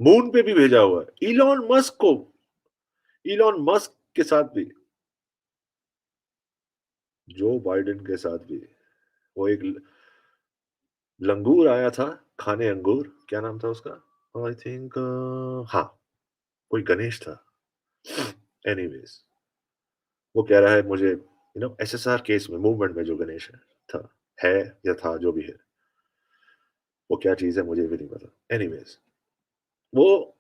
S1: मून पे भी भेजा हुआ है इलॉन मस्क के साथ भी, जो बाइडेन के साथ भी. वो एक लंगूर आया था खाने अंगूर, क्या नाम था उसका? आई थिंक, हाँ, कोई गणेश था. एनीवेज, वो कह रहा है मुझे एसएसआर केस में मूवमेंट में जो गणेश था, है या था, जो भी है, वो क्या चीज है मुझे भी नहीं पता. एनीवेज, वो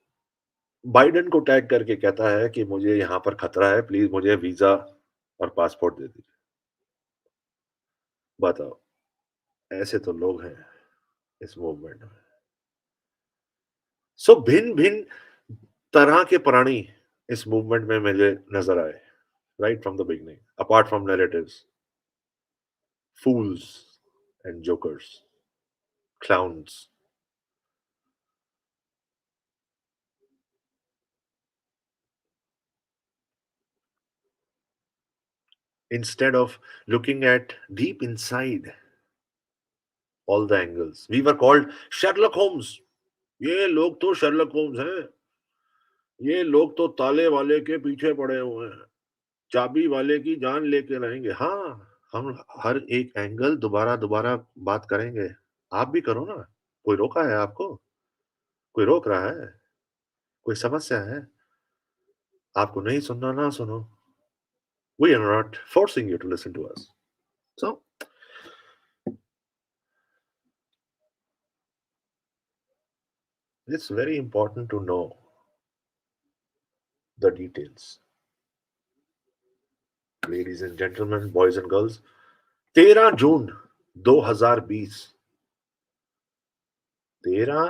S1: बाइडेन को टैग करके कहता है कि मुझे यहाँ पर खतरा है, प्लीज मुझे वीजा और पासपोर्ट दे दीजिए. बताओ, ऐसे तो लोग हैं इस मूवमेंट में. सो भिन्न भिन्न तरह के प्राणी इस मूवमेंट में मुझे नजर आए, right from the beginning, apart from narratives. fools and jokers, clowns. Instead of looking at deep inside all the angles. We were called Sherlock Holmes. ये लोग तो Sherlock Holmes हैं. ये लोग तो ताले वाले के पीछे पड़े हुए हैं. चाबी वाले की जान लेके रहेंगे. हाँ, हम हर एक एंगल दोबारा-दोबारा बात करेंगे. आप भी करो ना. कोई रोका है आपको? कोई रोक रहा है? कोई समस्या है? आपको नहीं सुनना ना सुनो. We are not forcing you to listen to us. So, it's very important to know the details. Ladies and gentlemen, boys and girls, 13 जून 2020, 13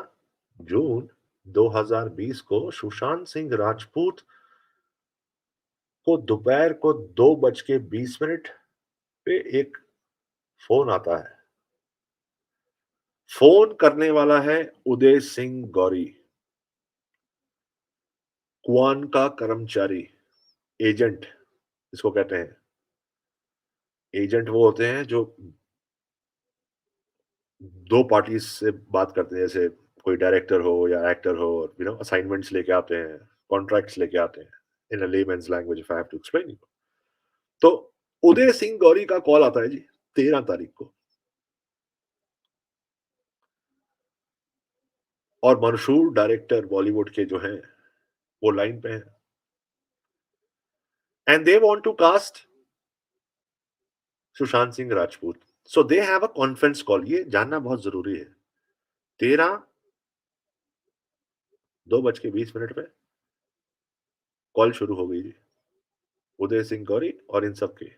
S1: जून 2020 को सुशांत सिंह राजपूत को दोपहर को 2:20 पे एक फोन आता है. फोन करने वाला है उदय सिंह गौरी, क्वान का कर्मचारी, एजेंट इसको कहते हैं. एजेंट वो होते हैं जो दो पार्टीज से बात करते हैं, जैसे कोई डायरेक्टर हो या एक्टर हो, असाइनमेंट्स लेके आते हैं, कॉन्ट्रैक्ट्स लेके आते हैं. In a layman's language if I have to explain you. तो उदय सिंह गौरी का कॉल आता है जी 13 तारीख को, और मशहूर डायरेक्टर बॉलीवुड के जो हैं वो लाइन पे हैं, and they want to cast Sushant Singh Rajput. So they have a conference call. ये जानना बहुत जरूरी है. 13 2:20 पे कॉल शुरू हो गई जी, उदय सिंह गौरी और इन सब की.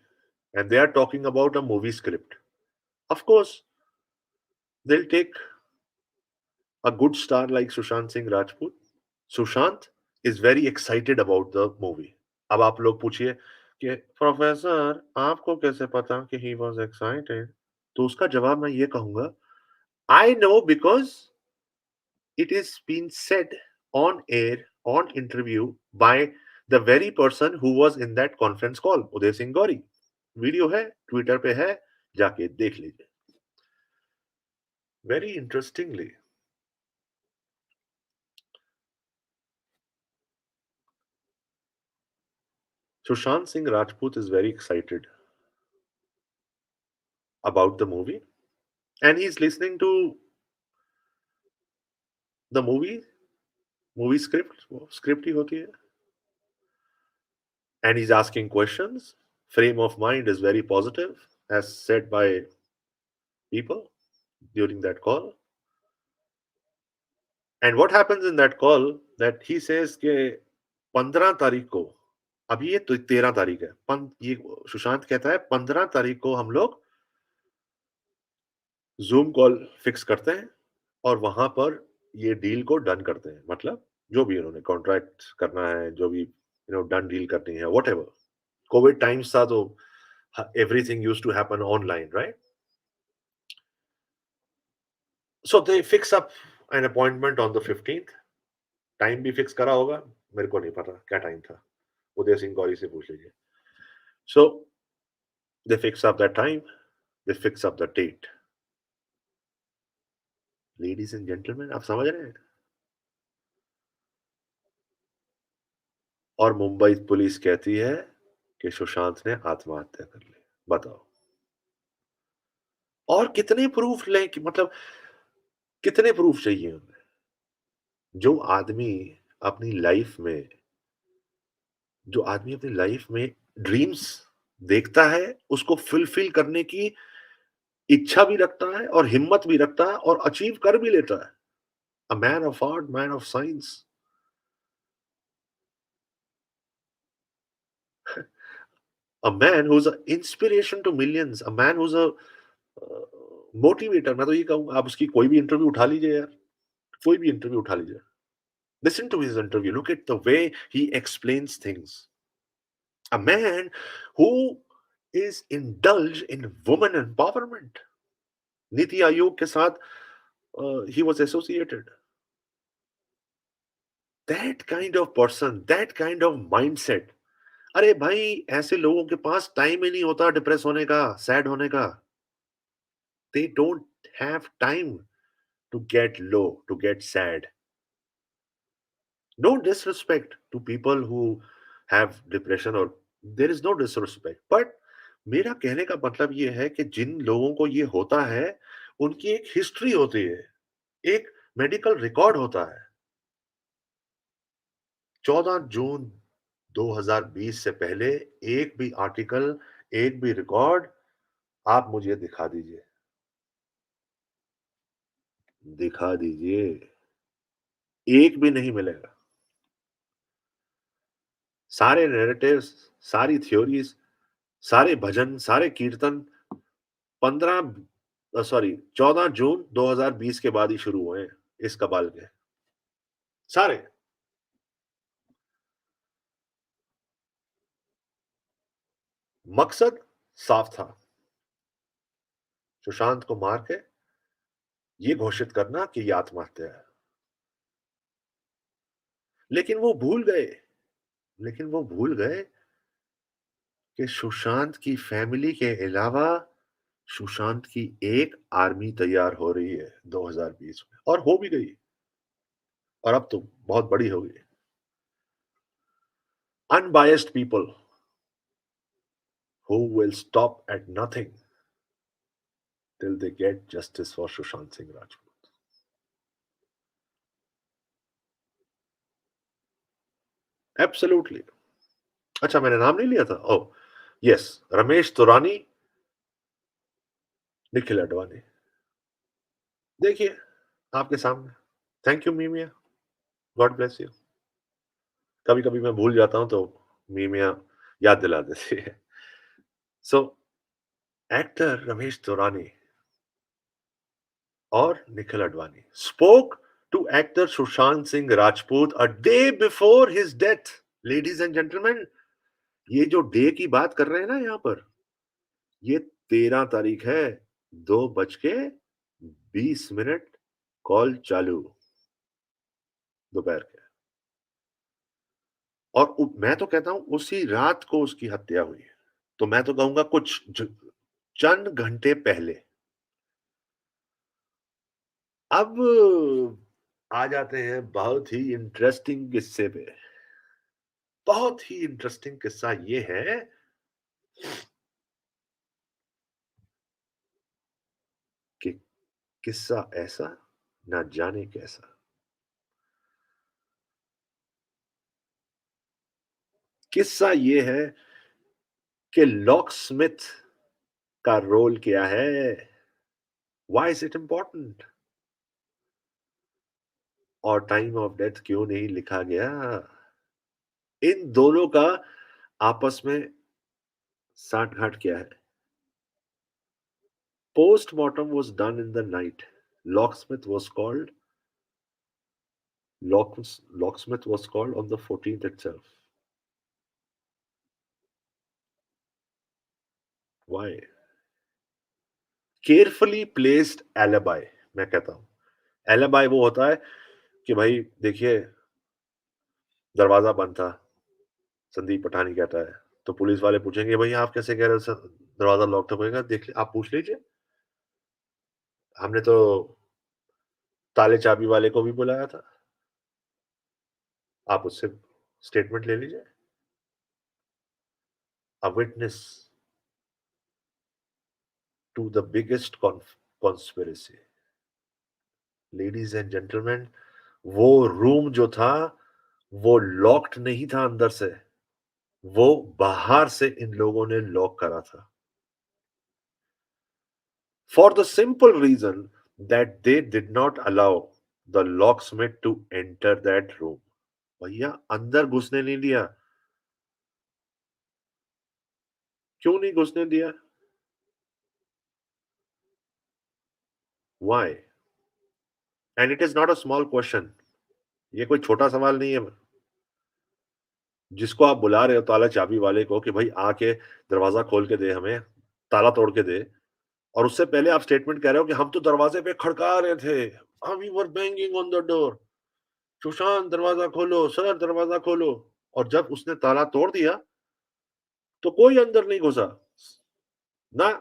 S1: And they are talking about a movie script. Of course, they'll take a good star like Sushant Singh Rajput. Sushant is very excited about the movie. अब आप लोग पूछिए कि प्रोफेसर आपको कैसे पता कि he was excited? तो उसका जवाब मैं ये कहूंगा, I know because it is been said on air, on interview by the very person who was in that conference call, Uday Singh Gauri. Video है, ट्विटर पे है, जाके देख लीजिए. Very interestingly, Sushant Singh Rajput is very excited about the movie, and he's listening to the movie script ही होती है, and he's asking questions. Frame of mind is very positive, as said by people during that call. And what happens in that call that he says कि 15 तारीख को, अभी ये तो 13 तारीख है, ये सुशांत कहता है 15 तारीख को हम लोग जूम कॉल फिक्स करते हैं और वहां पर ये डील को डन करते हैं. मतलब जो भी उन्होंने कॉन्ट्रैक्ट करना है, जो भी डन डील करनी है, वट एवर. कोविड टाइम्स था तो everything used to happen online, right? So they fix up an appointment on the 15th. Time भी फिक्स करा होगा, मेरे को नहीं पता क्या टाइम था, उदय सिंह गौरी से पूछ लीजिए. So they fix up that time, they fix up the date. Ladies and gentleman, आप समझ रहे हैं? और मुंबई पुलिस कहती है कि सुशांत ने आत्महत्या कर ली. बताओ. और कितने प्रूफ लें कि मतलब कितने प्रूफ चाहिए उन्हें? जो आदमी अपनी लाइफ में जो आदमी अपनी लाइफ में ड्रीम्स देखता है, उसको फुलफिल करने की इच्छा भी रखता है और हिम्मत भी रखता है और अचीव कर भी लेता है. A man of art, man of science, a man who is a inspiration to millions, a man who is a motivator. मैं तो ये कहूंगा, आप उसकी कोई भी इंटरव्यू उठा लीजिए यार, कोई भी इंटरव्यू उठा लीजिए. Listen to his interview. Look at the way he explains things. A man who is indulged in woman empowerment. NITI Aayog के साथ he was associated. That kind of person, that kind of mindset. अरे भाई, ऐसे लोगों के पास time ही नहीं होता depress होने का, सैड होने का. They don't have time to get low, to get sad. No disrespect to people who have depression, or there is no disrespect. But मेरा कहने का मतलब ये है कि जिन लोगों को ये होता है, उनकी एक हिस्ट्री होती है, एक मेडिकल रिकॉर्ड होता है। 14 जून 2020 से पहले एक भी आर्टिकल, एक भी रिकॉर्ड आप मुझे दिखा दीजिए। दिखा दीजिए। एक भी नहीं मिलेगा। सारे नैरेटिव्स, सारी थ्योरीज, सारे भजन, सारे कीर्तन 14 जून 2020 के बाद ही शुरू हुए हैं इस कबाल के। सारे। मकसद साफ था, सुशांत को मार के ये घोषित करना कि ये आत्महत्या है। लेकिन वो भूल गए लेकिन वो भूल गए कि सुशांत की फैमिली के अलावा सुशांत की एक आर्मी तैयार हो रही है 2020 में, और हो भी गई, और अब तो बहुत बड़ी हो गई। Unbiased people who will stop at nothing till they get justice for Sushant Singh Rajput. Absolutely. अच्छा, मैंने नाम नहीं लिया था। Oh yes, Ramesh Turani, Nikhil Advani. देखिए आपके सामने। थैंक यू मीमिया, गॉड ब्लेस यू। कभी कभी मैं भूल जाता हूं तो मीमिया याद दिला देती है। सो एक्टर रमेश तुरानी और Nikhil Advani spoke to actor Sushant Singh Rajput a day before his death. Ladies and gentlemen, ये जो डे की बात कर रहे हैं ना यहाँ पर, ये 13 तारीख है। 2:20 कॉल चालू दोपहर के। और मैं तो कहता हूं उसी रात को उसकी हत्या हुई है। तो मैं तो कहूंगा चंद घंटे पहले। अब आ जाते हैं बहुत ही इंटरेस्टिंग किस्से पे। बहुत ही इंटरेस्टिंग किस्सा ये है कि किस्सा ऐसा ना जाने कैसा। किस्सा ये है कि लॉक स्मिथ का रोल क्या है। व्हाई इज इट इंपॉर्टेंट, और टाइम ऑफ डेथ क्यों नहीं लिखा गया। इन दोनों का आपस में साठगांठ क्या है। Postmortem was done in the night. Locksmith was called locksmith was called on the 14th itself. Why? Carefully placed alibi, मैं कहता हूं। alibi वो होता है कि भाई देखिए दरवाजा बंद था, संदीप पठानी कहता है। तो पुलिस वाले पूछेंगे भाई आप कैसे कह रहे हो सर दरवाजा लॉक था। कहेगा देख आप पूछ लीजिए, हमने तो ताले चाबी वाले को भी बुलाया था, आप उससे स्टेटमेंट ले लीजिए। A witness to the biggest conspiracy. Ladies and gentleman, वो रूम जो था वो लॉक्ड नहीं था अंदर से, वो बाहर से इन लोगों ने लॉक करा था। For the simple reason that they did not allow the locksmith to enter that room. भैया अंदर घुसने नहीं दिया। क्यों नहीं घुसने दिया? Why? And it is not a small question. ये कोई छोटा सवाल नहीं है। जिसको आप बुला रहे हो ताला चाबी वाले को कि भाई आके दरवाजा खोल के दे, हमें ताला तोड़ के दे, और उससे पहले आप स्टेटमेंट कह रहे हो कि हम तो दरवाजे पे खड़का रहे थे, हम we were banging on the door, Sushant दरवाजा खोलो सर, दरवाजा खोलो। और जब उसने ताला तोड़ दिया तो कोई अंदर नहीं घुसा। ना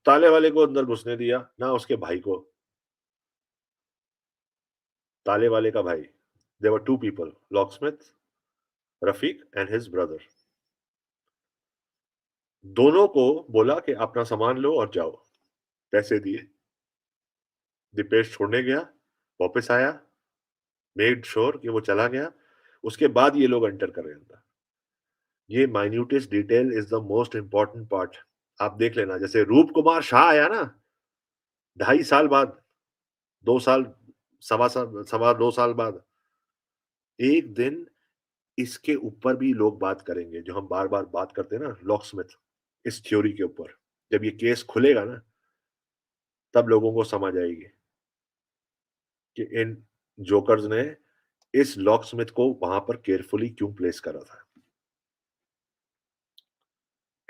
S1: ताले वाले को अंदर घुसने दिया, ना उसके भाई को। ताले वाले का भाई. There were two people, locksmith, Rafiq and his brother. दोनों को बोला कि अपना सामान लो और जाओ. पैसे दिए. दीपेश छोड़ने गया, वापस आया, मेड श्योर कि वो चला गया. उसके बाद ये लोग एंटर कर रहे अंदर. ये minutest detail is the most important part. आप देख लेना, जैसे रूप कुमार शाह आया ना 2.5 साल बाद, 2 साल, सवा 2 साल बाद, एक दिन इसके ऊपर भी लोग बात करेंगे, जो हम बार बार बात करते हैं ना, लॉक स्मिथ, इस थ्योरी के ऊपर. जब ये केस खुलेगा ना, तब लोगों को समझ आएगी कि इन जोकर्स ने इस लॉक स्मिथ को वहां पर केयरफुली क्यों प्लेस करा था.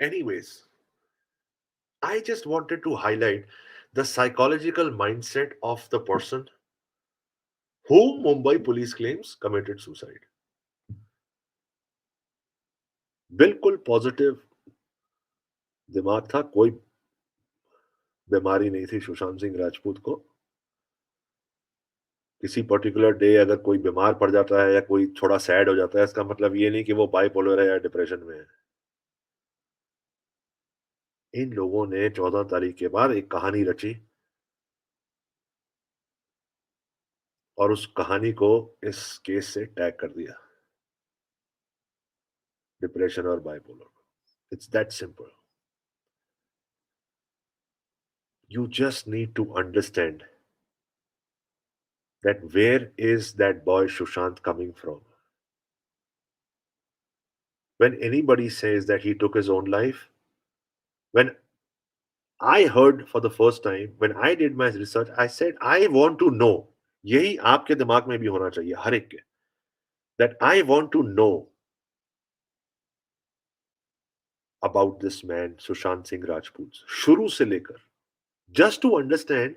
S1: Anyways, I just wanted to highlight the psychological mindset of the person whom Mumbai police claims committed suicide. बिल्कुल पॉजिटिव दिमाग था, कोई बीमारी नहीं थी सुशांत सिंह राजपूत को. किसी पर्टिकुलर डे अगर कोई बीमार पड़ जाता है या कोई थोड़ा सैड हो जाता है, इसका मतलब ये नहीं कि वो बाइपोलर है या डिप्रेशन में है. इन लोगों ने 14 तारीख के बाद एक कहानी रची और उस कहानी को इस केस से टैग कर दिया, डिप्रेशन और bipolar. It's that simple. You just need to understand that where is that boy Sushant coming from? When anybody says that he took his own life, when I heard for the first time, when I did my research, I said, I want to know. यही आपके दिमाग में भी होना चाहिए, हर एक के. That I want to know about this man, Sushant Singh Rajput, शुरू से लेकर, just to understand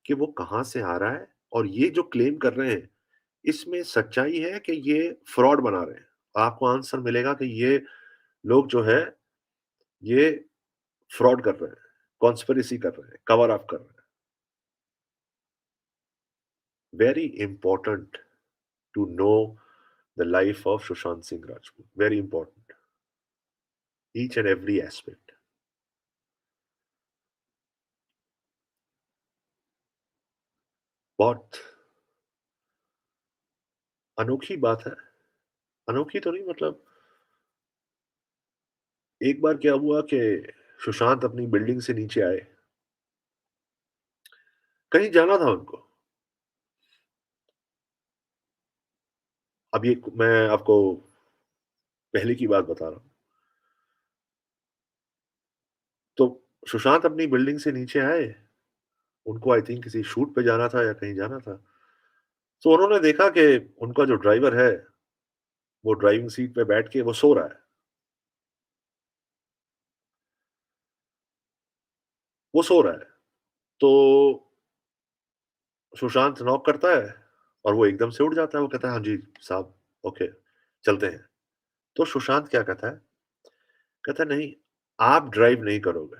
S1: कि वो कहां से आ रहा है और ये जो क्लेम कर रहे हैं, इसमें सच्चाई है कि ये फ्रॉड बना रहे हैं. आपको आंसर मिलेगा कि ये लोग जो है, ये फ्रॉड कर रहे हैं, कॉन्स्पिरेसी कर रहे हैं, कवर अप कर रहे हैं. Very important to know the life of Sushant Singh Rajput. Very important, each and every aspect. बहुत अनोखी बात है. अनोखी तो नहीं, मतलब एक बार क्या हुआ कि सुशांत अपनी बिल्डिंग से नीचे आए, कहीं जाना था उनको. अब ये मैं आपको पहले की बात बता रहा हूं. तो सुशांत अपनी बिल्डिंग से नीचे आए, उनको आई थिंक किसी शूट पे जाना था या कहीं जाना था. तो उन्होंने देखा कि उनका जो ड्राइवर है, वो ड्राइविंग सीट पे बैठ के वो सो रहा है. वो सो रहा है. तो सुशांत नॉक करता है और वो एकदम से उठ जाता है. वो कहता है, हाँ जी साहब, ओके, चलते हैं. तो सुशांत क्या कहता है? कहता है, नहीं, आप ड्राइव नहीं करोगे,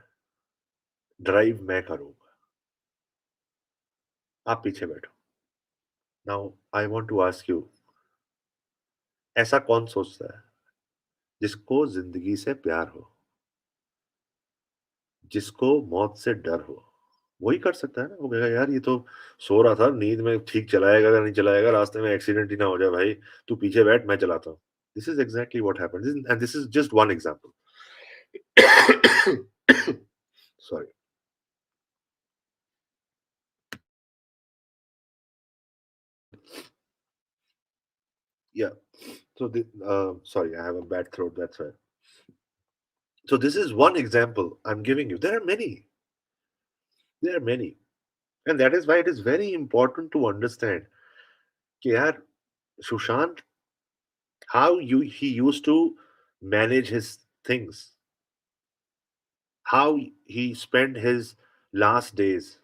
S1: ड्राइव मैं करूंगा, आप पीछे बैठो. Now I want to ask you, ऐसा कौन सोचता है जिसको जिंदगी से प्यार हो, जिसको मौत से डर हो? वही कर सकता है ना. वो कहेगा, यार ये तो सो रहा था, नींद में ठीक चलाएगा या नहीं चलाएगा, रास्ते में एक्सीडेंट ही ना हो जाए भाई, तू पीछे बैठ, मैं चलाता हूँ. This is exactly what happened, and this is just one example. Sorry. Yeah. So, sorry, I have a bad throat. That's why. So, this is one example I'm giving you. There are many. There are many. And that is why it is very important to understand कि यार, Sushant, he used to manage his things, how he spent his last days,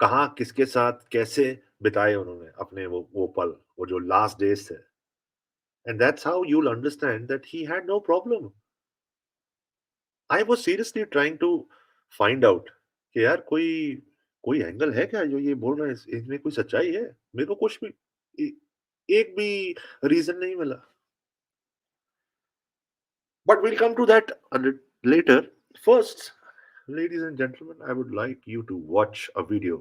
S1: कहाँ किसके साथ कैसे बिताए उन्होंने अपने वो पल, वो जो लास्ट डेज थे. And that's how you'll understand that he had no problem. I was seriously trying to find out कि यार कोई कोई एंगल है क्या जो ये बोल रहे हैं, इसमें कोई सच्चाई है? मेरे को कुछ भी ए एक भी रीज़न नहीं मिला। But we'll come to that a later. First, ladies and gentlemen, I would like you to watch a video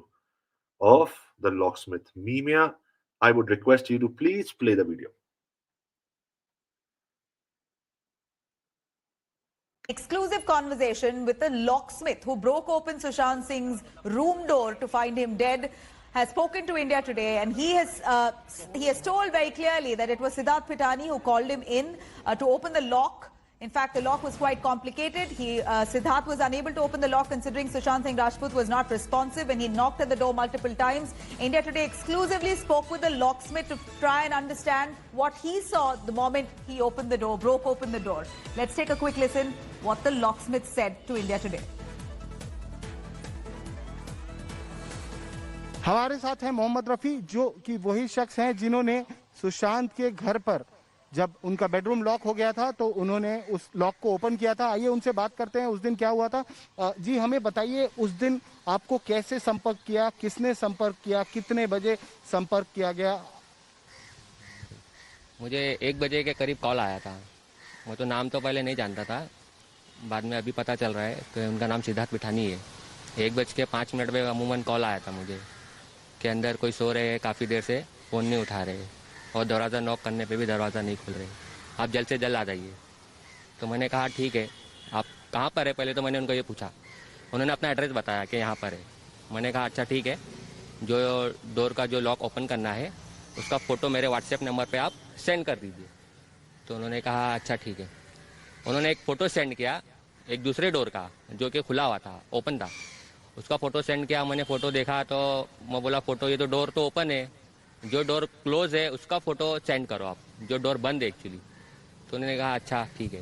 S1: of the locksmith. Mimia, I would request you to please play the video.
S2: Exclusive conversation with the locksmith who broke open Sushant Singh's room door to find him dead has spoken to India Today, and he has told very clearly that it was Siddharth Pitani who called him in to open the lock. In fact, the lock was quite complicated. Siddharth was unable to open the lock considering Sushant Singh Rajput was not responsive and he knocked at the door multiple times. India Today exclusively spoke with the locksmith to try and understand what he saw the moment he opened the door, broke open the door. Let's take a quick listen what the locksmith said to India Today.
S3: हमारे साथ हैं मोहम्मद रफी, जो कि वही शख्स हैं जिन्होंने सुशांत के घर पर जब उनका बेडरूम लॉक हो गया था तो उन्होंने उस लॉक को ओपन किया था। आइए उनसे बात करते हैं उस दिन क्या हुआ था। जी हमें बताइए, उस दिन आपको कैसे संपर्क किया, किसने संपर्क किया, कितने बजे संपर्क किया गया?
S4: मुझे 1 बजे के करीब कॉल आया था। मैं तो नाम तो पहले नहीं जानता था, बाद में अभी पता चल रहा है कि उनका नाम सिद्धार्थ पिठानी है। 1:05 पे अमूमन कॉल आया था मुझे कि अंदर कोई सो रहे हैं, काफ़ी देर से फ़ोन नहीं उठा रहे और दरवाज़ा नॉक करने पे भी दरवाज़ा नहीं खुल रहे, आप जल्द से जल्द आ जाइए। तो मैंने कहा ठीक है, आप कहाँ पर है? पहले तो मैंने उनको ये पूछा। उन्होंने अपना एड्रेस बताया कि यहाँ पर है। मैंने कहा अच्छा ठीक है, जो डोर का जो लॉक ओपन करना है उसका फ़ोटो मेरे व्हाट्सएप नंबर पे आप सेंड कर दीजिए। तो उन्होंने कहा अच्छा ठीक है। उन्होंने एक फ़ोटो सेंड किया एक दूसरे डोर का जो कि खुला हुआ था, ओपन था, उसका फ़ोटो सेंड किया। मैंने फ़ोटो देखा तो मैं बोला फ़ोटो ये तो डोर तो ओपन है, जो डोर क्लोज है उसका फ़ोटो सेंड करो आप, जो डोर बंद है एक्चुअली। तो उन्होंने कहा अच्छा ठीक है।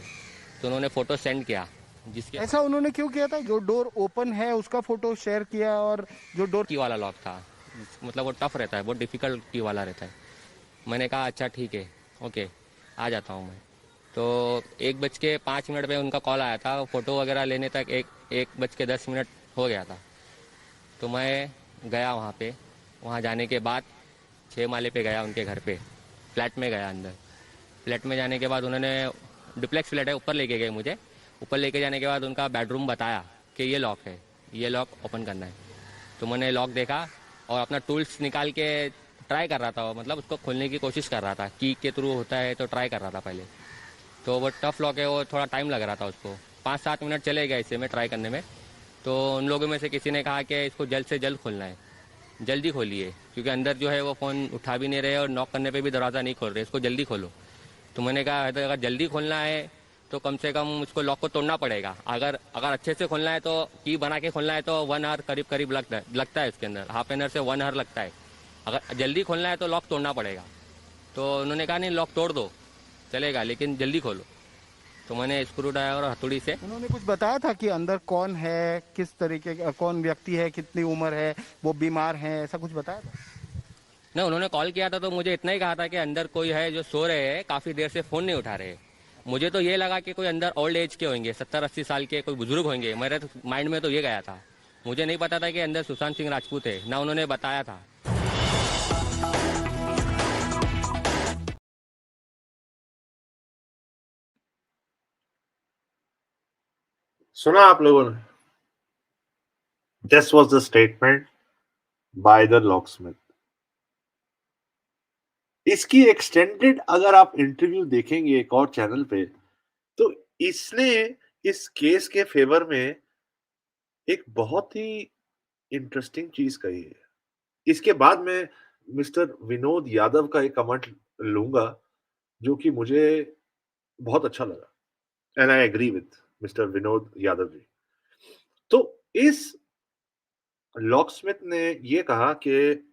S4: तो उन्होंने फ़ोटो सेंड किया जिसके
S3: ऐसा उन्होंने क्यों किया था? जो डोर ओपन है उसका फोटो शेयर किया और जो डोर
S4: की वाला लॉक था, मतलब वो टफ रहता है, बहुत डिफ़िकल्ट की वाला रहता है। मैंने कहा अच्छा ठीक है, ओके आ जाता हूँ मैं। तो 1:05 पे उनका कॉल आया था। फ़ोटो वगैरह लेने तक 1:10 हो गया था। तो मैं गया वहाँ पे। वहाँ जाने के बाद 6 माले पे गया उनके घर पे, फ्लैट में गया अंदर। फ्लैट में जाने के बाद उन्होंने, डुप्लेक्स फ्लैट है, ऊपर लेके गए मुझे। ऊपर लेके जाने के बाद उनका बेडरूम बताया कि ये लॉक है, ये लॉक ओपन करना है। तो मैंने लॉक देखा और अपना टूल्स निकाल के ट्राई कर रहा था, मतलब उसको खोलने की कोशिश कर रहा था। की के थ्रू होता है तो ट्राई कर रहा था पहले। तो वो टफ लॉक है, वो थोड़ा टाइम लग रहा था उसको, 5-7 मिनट चले गए इसे में ट्राई करने में। तो उन लोगों में से किसी ने कहा कि इसको जल्द से जल्द खोलना है, जल्दी खोलिए, क्योंकि अंदर जो है वो फ़ोन उठा भी नहीं रहे और नॉक करने पे भी दरवाज़ा नहीं खोल रहे, इसको जल्दी खोलो। तो मैंने कहा अगर जल्दी खोलना है तो कम से कम उसको लॉक को तोड़ना पड़ेगा। अगर अगर अच्छे से खोलना है तो की बना के खोलना है तो 1 आवर करीब करीब लगता है उसके अंदर, हाफ एन आवर से 1 आवर लगता है। अगर जल्दी खोलना है तो लॉक तोड़ना पड़ेगा। तो उन्होंने कहा नहीं लॉक तोड़ दो चलेगा, लेकिन जल्दी खोलो। तो मैंने स्क्रू ड्राइवर और हथौड़ी से,
S3: उन्होंने कुछ बताया था कि अंदर कौन है, किस तरीके का कौन व्यक्ति है, कितनी उम्र है, वो बीमार है, ऐसा कुछ बताया था?
S4: ना उन्होंने कॉल किया था तो मुझे इतना ही कहा था कि अंदर कोई है जो सो रहे हैं, काफ़ी देर से फ़ोन नहीं उठा रहे। मुझे तो ये लगा कि कोई अंदर ओल्ड एज के होंगे, 70-80 साल के कोई बुजुर्ग होंगे। मेरे तो माइंड में तो ये गया था। मुझे नहीं पता था कि अंदर सुशांत सिंह राजपूत है, ना उन्होंने बताया था।
S1: सुना आप लोगों ने? This was the statement by the locksmith. इसकी एक्सटेंडेड अगर आप इंटरव्यू देखेंगे एक और चैनल पे, तो इसने इस केस के फेवर में एक बहुत ही इंटरेस्टिंग चीज कही है। इसके बाद मैं मिस्टर विनोद यादव का एक कमेंट लूंगा जो कि मुझे बहुत अच्छा लगा, and I agree with mister Vinod Yadav ji. तो इस लॉकस्मिथ ने ये कहा कि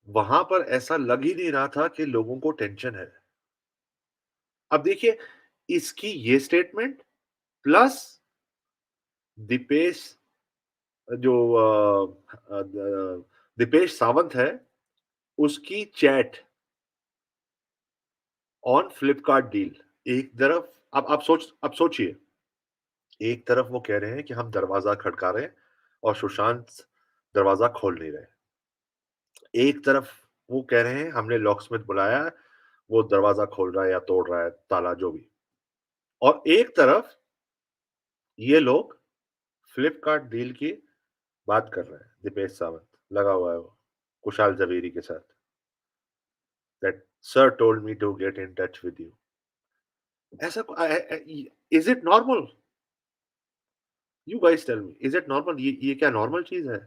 S1: वहां पर ऐसा लग ही नहीं रहा था कि लोगों को टेंशन है। अब देखिए, इसकी ये स्टेटमेंट प्लस दीपेश, जो दीपेश सावंत है, उसकी चैट ऑन फ्लिपकार्ट डील। एक तरफ अब सोचिए, एक तरफ वो कह रहे हैं कि हम दरवाजा खटका रहे हैं और सुशांत दरवाजा खोल नहीं रहे। एक तरफ वो कह रहे हैं हमने लॉकस्मिथ बुलाया, वो दरवाजा खोल रहा है या तोड़ रहा है ताला जो भी, और एक तरफ ये लोग फ्लिपकार्ट डील की बात कर रहे हैं। दीपेश सावंत लगा हुआ है वो कुशाल जवेरी के साथ, that sir told me to get in touch with you. ऐसा is it normal? You guys tell me, is it normal? ये क्या नॉर्मल चीज है?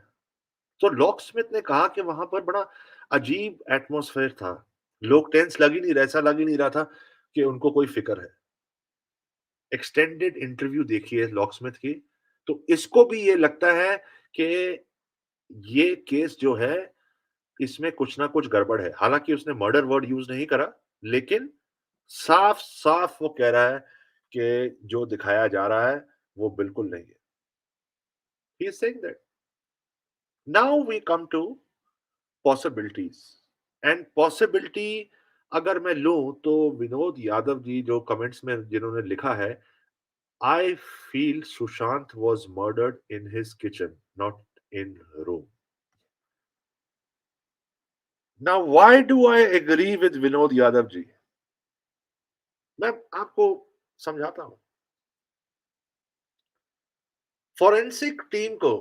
S1: तो लॉक स्मिथ ने कहा कि वहां पर बड़ा अजीब एटमॉस्फेयर था, लोग टेंस लग ही नहीं रहे, ऐसा लग ही नहीं रहा था कि उनको कोई फिक्र है। एक्सटेंडेड इंटरव्यू देखिए लॉक स्मिथ की, तो इसको भी ये लगता है कि ये केस जो है इसमें कुछ ना कुछ गड़बड़ है। हालांकि उसने मर्डर वर्ड यूज नहीं करा, लेकिन साफ साफ वो कह रहा है कि जो दिखाया जा रहा है वो बिल्कुल नहीं है। He is saying that. Now we come to possibilities, and possibility अगर मैं लूं तो विनोद यादव जी जो कमेंट्स में जिन्होंने लिखा है, I feel Sushant was murdered in his kitchen not in room. Now why do I agree with Vinod Yadav ji? मैं आपको समझाता हूं। फॉरेंसिक टीम को,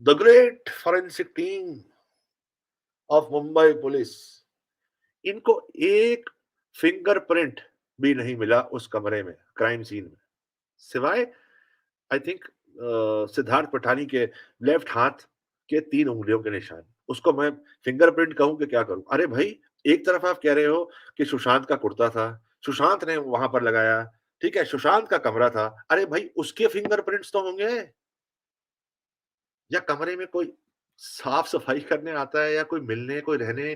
S1: the great forensic team of Mumbai police, इनको एक फिंगरप्रिंट भी नहीं मिला उस कमरे में, क्राइम सीन में, सिवाय आई थिंक सिद्धार्थ पठानी के लेफ्ट हाथ के 3 उंगलियों के निशान। उसको मैं फिंगरप्रिंट कहूं कि क्या करूं? अरे भाई, एक तरफ आप कह रहे हो कि सुशांत का कुर्ता था, सुशांत ने वहां पर लगाया, ठीक है, सुशांत का कमरा था, अरे भाई उसके फिंगरप्रिंट्स तो होंगे। या कमरे में कोई साफ सफाई करने आता है या कोई मिलने, कोई रहने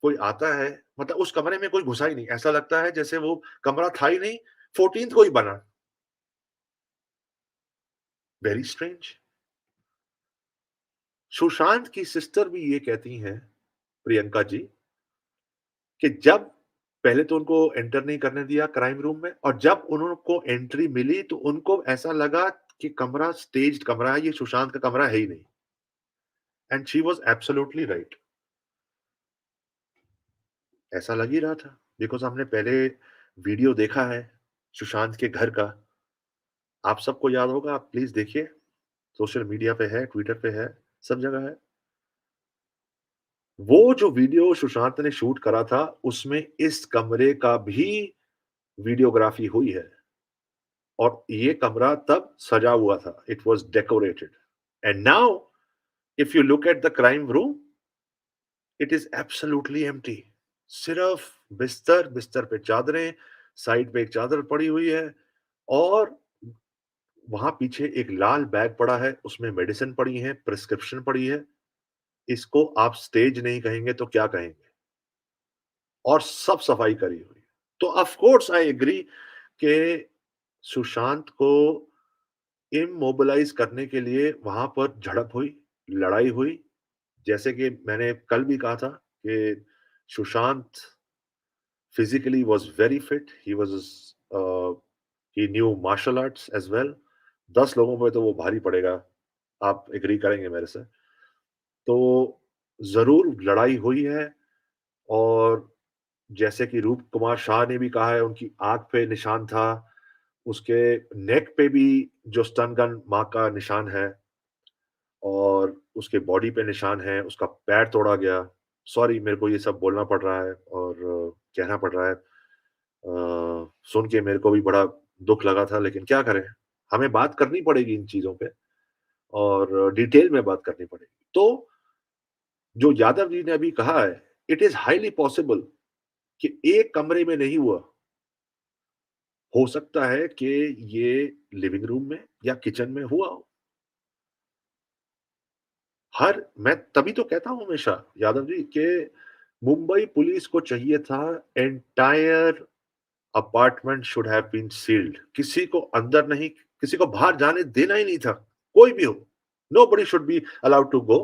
S1: कोई आता है, मतलब उस कमरे में कोई घुसा ही नहीं, ऐसा लगता है जैसे वो कमरा था ही नहीं, 14th को ही बना। Very strange. सुशांत की सिस्टर भी ये कहती हैं, प्रियंका जी, कि जब पहले तो उनको एंटर नहीं करने दिया क्राइम रूम में, और जब उनको एंट्री मिली तो उनको ऐसा लगा कि कमरा स्टेज्ड कमरा है, ये सुशांत का कमरा है ही नहीं। And she was absolutely right. ऐसा लग ही रहा था, बिकॉज हमने पहले वीडियो देखा है सुशांत के घर का, आप सबको याद होगा, आप प्लीज देखिए, सोशल मीडिया पे है, ट्विटर पे है, सब जगह है। वो जो वीडियो सुशांत ने शूट करा था उसमें इस कमरे का भी वीडियोग्राफी हुई है, और ये कमरा तब सजा हुआ था, it was decorated. And now if you look at the crime room, it is absolutely empty. सिर्फ बिस्तर, बिस्तर पे चादरें, साइड पे एक चादर पड़ी हुई है, और वहां पीछे एक लाल बैग पड़ा है, उसमें मेडिसिन पड़ी है, प्रिस्क्रिप्शन पड़ी है। इसको आप स्टेज नहीं कहेंगे तो क्या कहेंगे? और सब सफाई करी हुई। तो ऑफ कोर्स आई एग्री कि सुशांत को इमोबिलाइज करने के लिए वहां पर झड़प हुई, लड़ाई हुई। जैसे कि मैंने कल भी कहा था कि Sushant physically was very fit, he knew martial arts as well. 10 लोगों पे तो वो भारी पड़ेगा, आप एग्री करेंगे मेरे से। तो जरूर लड़ाई हुई है, और जैसे कि रूप कुमार शाह ने भी कहा है, उनकी आंख पे निशान था, उसके नेक पे भी जो स्टन गन मार्क का निशान है, और उसके बॉडी पे निशान है, उसका पैर तोड़ा गया। सॉरी, मेरे को ये सब बोलना पड़ रहा है और कहना पड़ रहा है, सुन के मेरे को भी बड़ा दुख लगा था, लेकिन क्या करें, हमें बात करनी पड़ेगी इन चीजों पे, और डिटेल में बात करनी पड़ेगी। तो जो यादव जी ने अभी कहा है, इट इज हाईली पॉसिबल कि एक कमरे में नहीं हुआ, हो सकता है कि ये लिविंग रूम में या किचन में हुआ हो। मैं तभी तो कहता हूं हमेशा यादव जी कि मुंबई पुलिस को चाहिए था entire apartment should have been sealed, किसी को अंदर नहीं, किसी को बाहर जाने देना ही नहीं था, कोई भी हो, nobody should be allowed to go.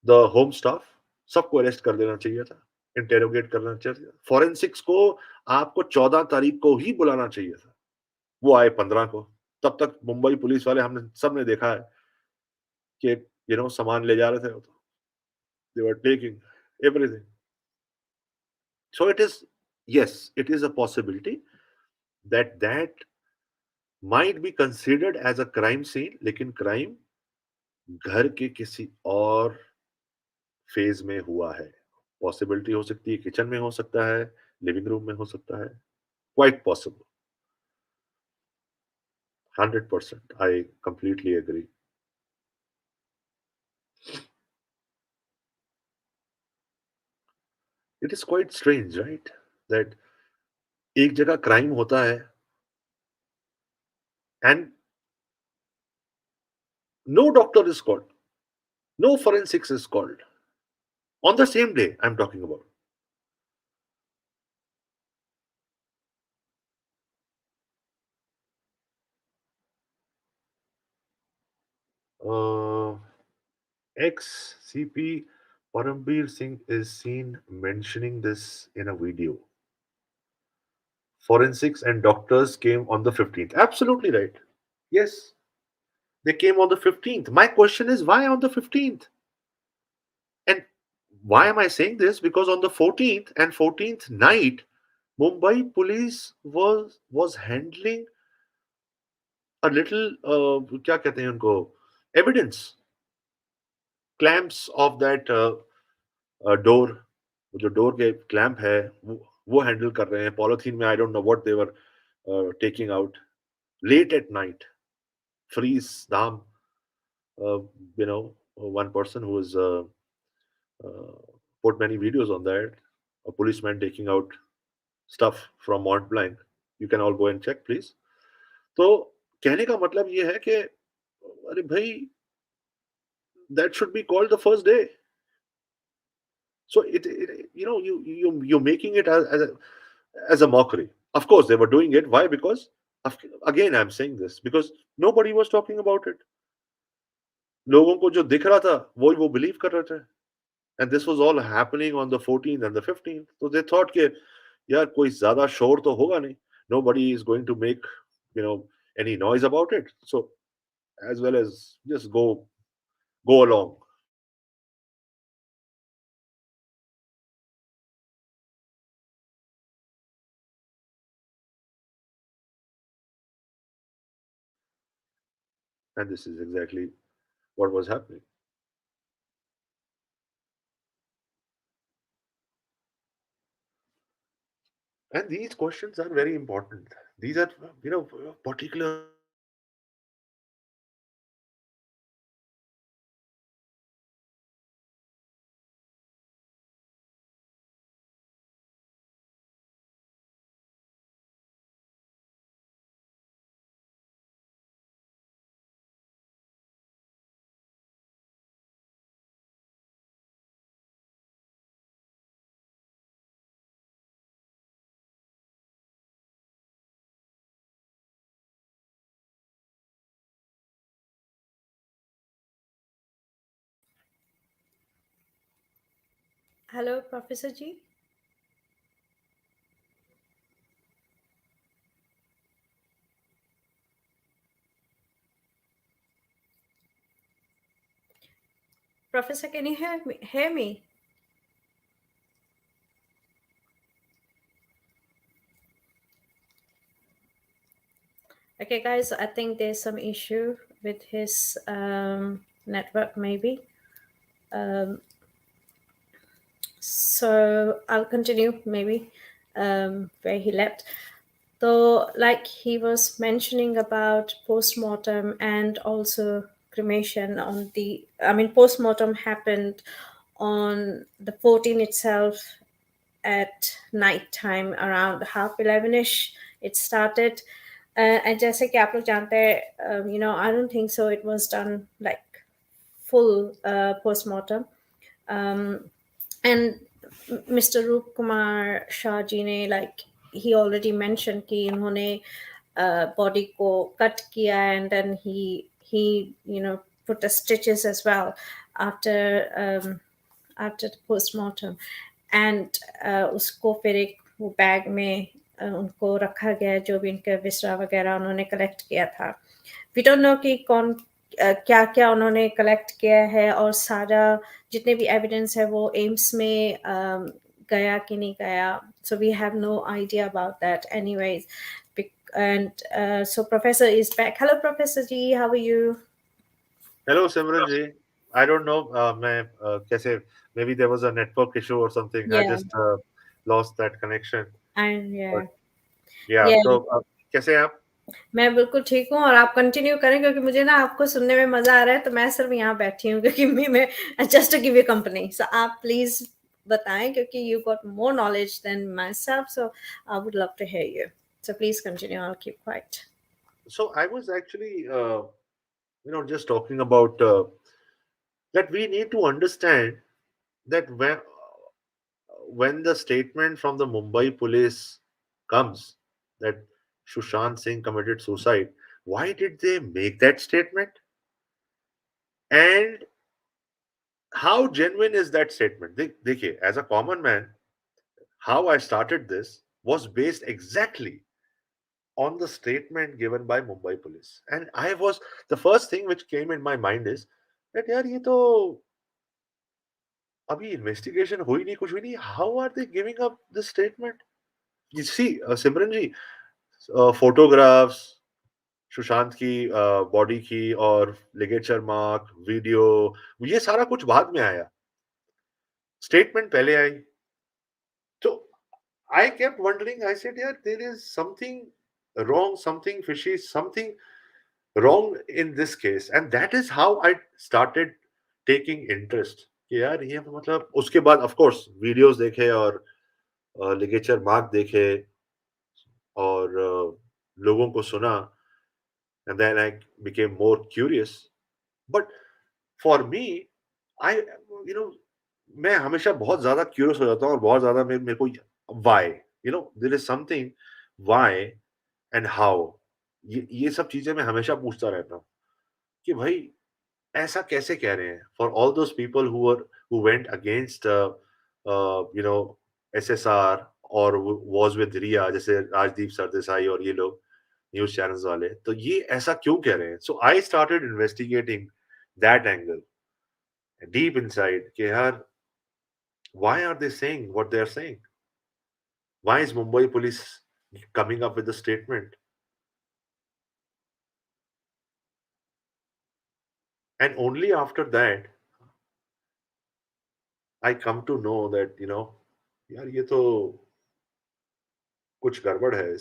S1: The home staff सबको अरेस्ट कर देना चाहिए था, इंटेरोगेट करना चाहिए, फॉरेंसिक्स को आपको 14 तारीख को ही बुलाना चाहिए था, वो आए 15 को। तब तक मुंबई पुलिस वाले हमने सबने देखा है कि सामान ले जा रहे थे, they were taking everything. So it is, yes, it is a possibility that might be considered as a crime scene, लेकिन क्राइम घर के किसी और फेज में हुआ है. पॉसिबिलिटी हो सकती है किचन में हो सकता है, लिविंग रूम में हो सकता है. Quite possible. 100%. I completely agree. It is quite strange, right? That एक जगह क्राइम होता है and no doctor is called, no forensics is called. On the same day, I'm talking about. Ex CP Parambir Singh is seen mentioning this in a video. Forensics and doctors came on the 15th. Absolutely right. Yes, they came on the 15th. My question is, why on the 15th? And why am I saying this? Because on the 14th and 14th night, Mumbai police was handling a little क्या कहते हैं उनको, evidence, clamps of that door. वो जो door के clamp है वो handle कर रहे हैं पॉलिथीन में. I don't know what they were taking out late at night. Freeze Dham, you know, one person who has uh, put many videos on that. A policeman taking out stuff from Mont Blanc. You can all go and check, please. तो कहने का मतलब ये है कि अरे भाई, that should be called the first day. So you're making it as a mockery. Of course, they were doing it. Why? Because again, I'm saying this because nobody was talking about it. लोगों को जो दिख रहा था वो believe कर रहे थे. And this was all happening on the 14th and the 15th. So they thought कि यार कोई ज्यादा शोर तो होगा नहीं. Nobody is going to make you know any noise about it. So as well as just go along. And this is exactly what was happening. And these questions are very important. These are, particularly
S5: Hello, Professor G. Professor, can you hear me? Okay, guys, I think there's some issue with his network, maybe. So I'll continue, maybe, where he left. So, like he was mentioning about post-mortem and also cremation post-mortem happened on the 14th itself at night time around 11:30ish. It started. And जैसे कि आप लोग जानते हैं, I don't think so it was done like full post-mortem. And Mr. Roop Kumar Shah ji ne, like he already mentioned कि उन्होंने body को cut किया and then he put the stitches as well after the post-mortem. And उसको फिर एक वो bag में उनको रखा गया जो भी इनका विसरा वगैरह उन्होंने कलेक्ट किया था. We don't know कि कौन क्या क्या उन्होंने कलेक्ट किया है और सारा जितने भी एविडेंस है वो एम्स में गया कि नहीं गया. So we have no idea about that anyways. And so Professor is back. Hello Professor G, how are you?
S1: Hello, Simran ji. I don't know. मैं कैसे? Maybe there was a network issue or something. I
S5: Yeah,
S1: just lost that connection.
S5: and yeah,
S1: But yeah.
S5: yeah.
S1: So कैसे हैं आप?
S5: मैं बिल्कुल ठीक हूँ और आप कंटिन्यू करें क्योंकि मुझे ना आपको सुनने में मजा आ रहा है, तो मैं सिर्फ यहाँ बैठी हूँ क्योंकि मैं just to give you company. So आप प्लीज बताएं क्योंकि you got more knowledge than myself, so I would love to hear you. So please continue, I will keep quiet.
S1: So I was actually, just talking about that we need to understand that when the statement from the Mumbai police comes that Sushant Singh committed suicide, why did they make that statement? And how genuine is that statement? देखिए, as a common man, how I started this was based exactly on the statement given by Mumbai police. And the first thing which came in my mind is that यार ये तो अभी investigation हुई नहीं, कुछ भी नहीं. How are they giving up this statement? You see, Simran ji, photographs Sushant की बॉडी की और लिगेचर मार्क वीडियो, ये सारा कुछ बाद में आया, स्टेटमेंट पहले आई. तो I kept wondering, I said, yeah, there is something wrong, something fishy, something wrong in this case. And that is how I started taking interest. कि यार ये मतलब उसके बाद of course वीडियोस देखे और लिगेचर मार्क देखे और लोगों को सुना, and then I became more curious. But for me, I you know मैं हमेशा बहुत ज्यादा क्यूरियस हो जाता हूँ और बहुत ज्यादा मेरे को why, there is something, why and how, ये सब चीजें मैं हमेशा पूछता रहता हूँ कि भाई ऐसा कैसे कह रहे हैं. For all those people who went against SSR or was with रिया, जैसे राजदीप सरदेसाई और ये लोग न्यूज चैनल्स वाले, तो ये ऐसा क्यों कह रहे हैं. So I started investigating that angle deep inside कि यार why are they saying what they are saying? Why is Mumbai police coming up with a statement? And only after that, I come to know that, यार ये तो कुछ गड़बड़ है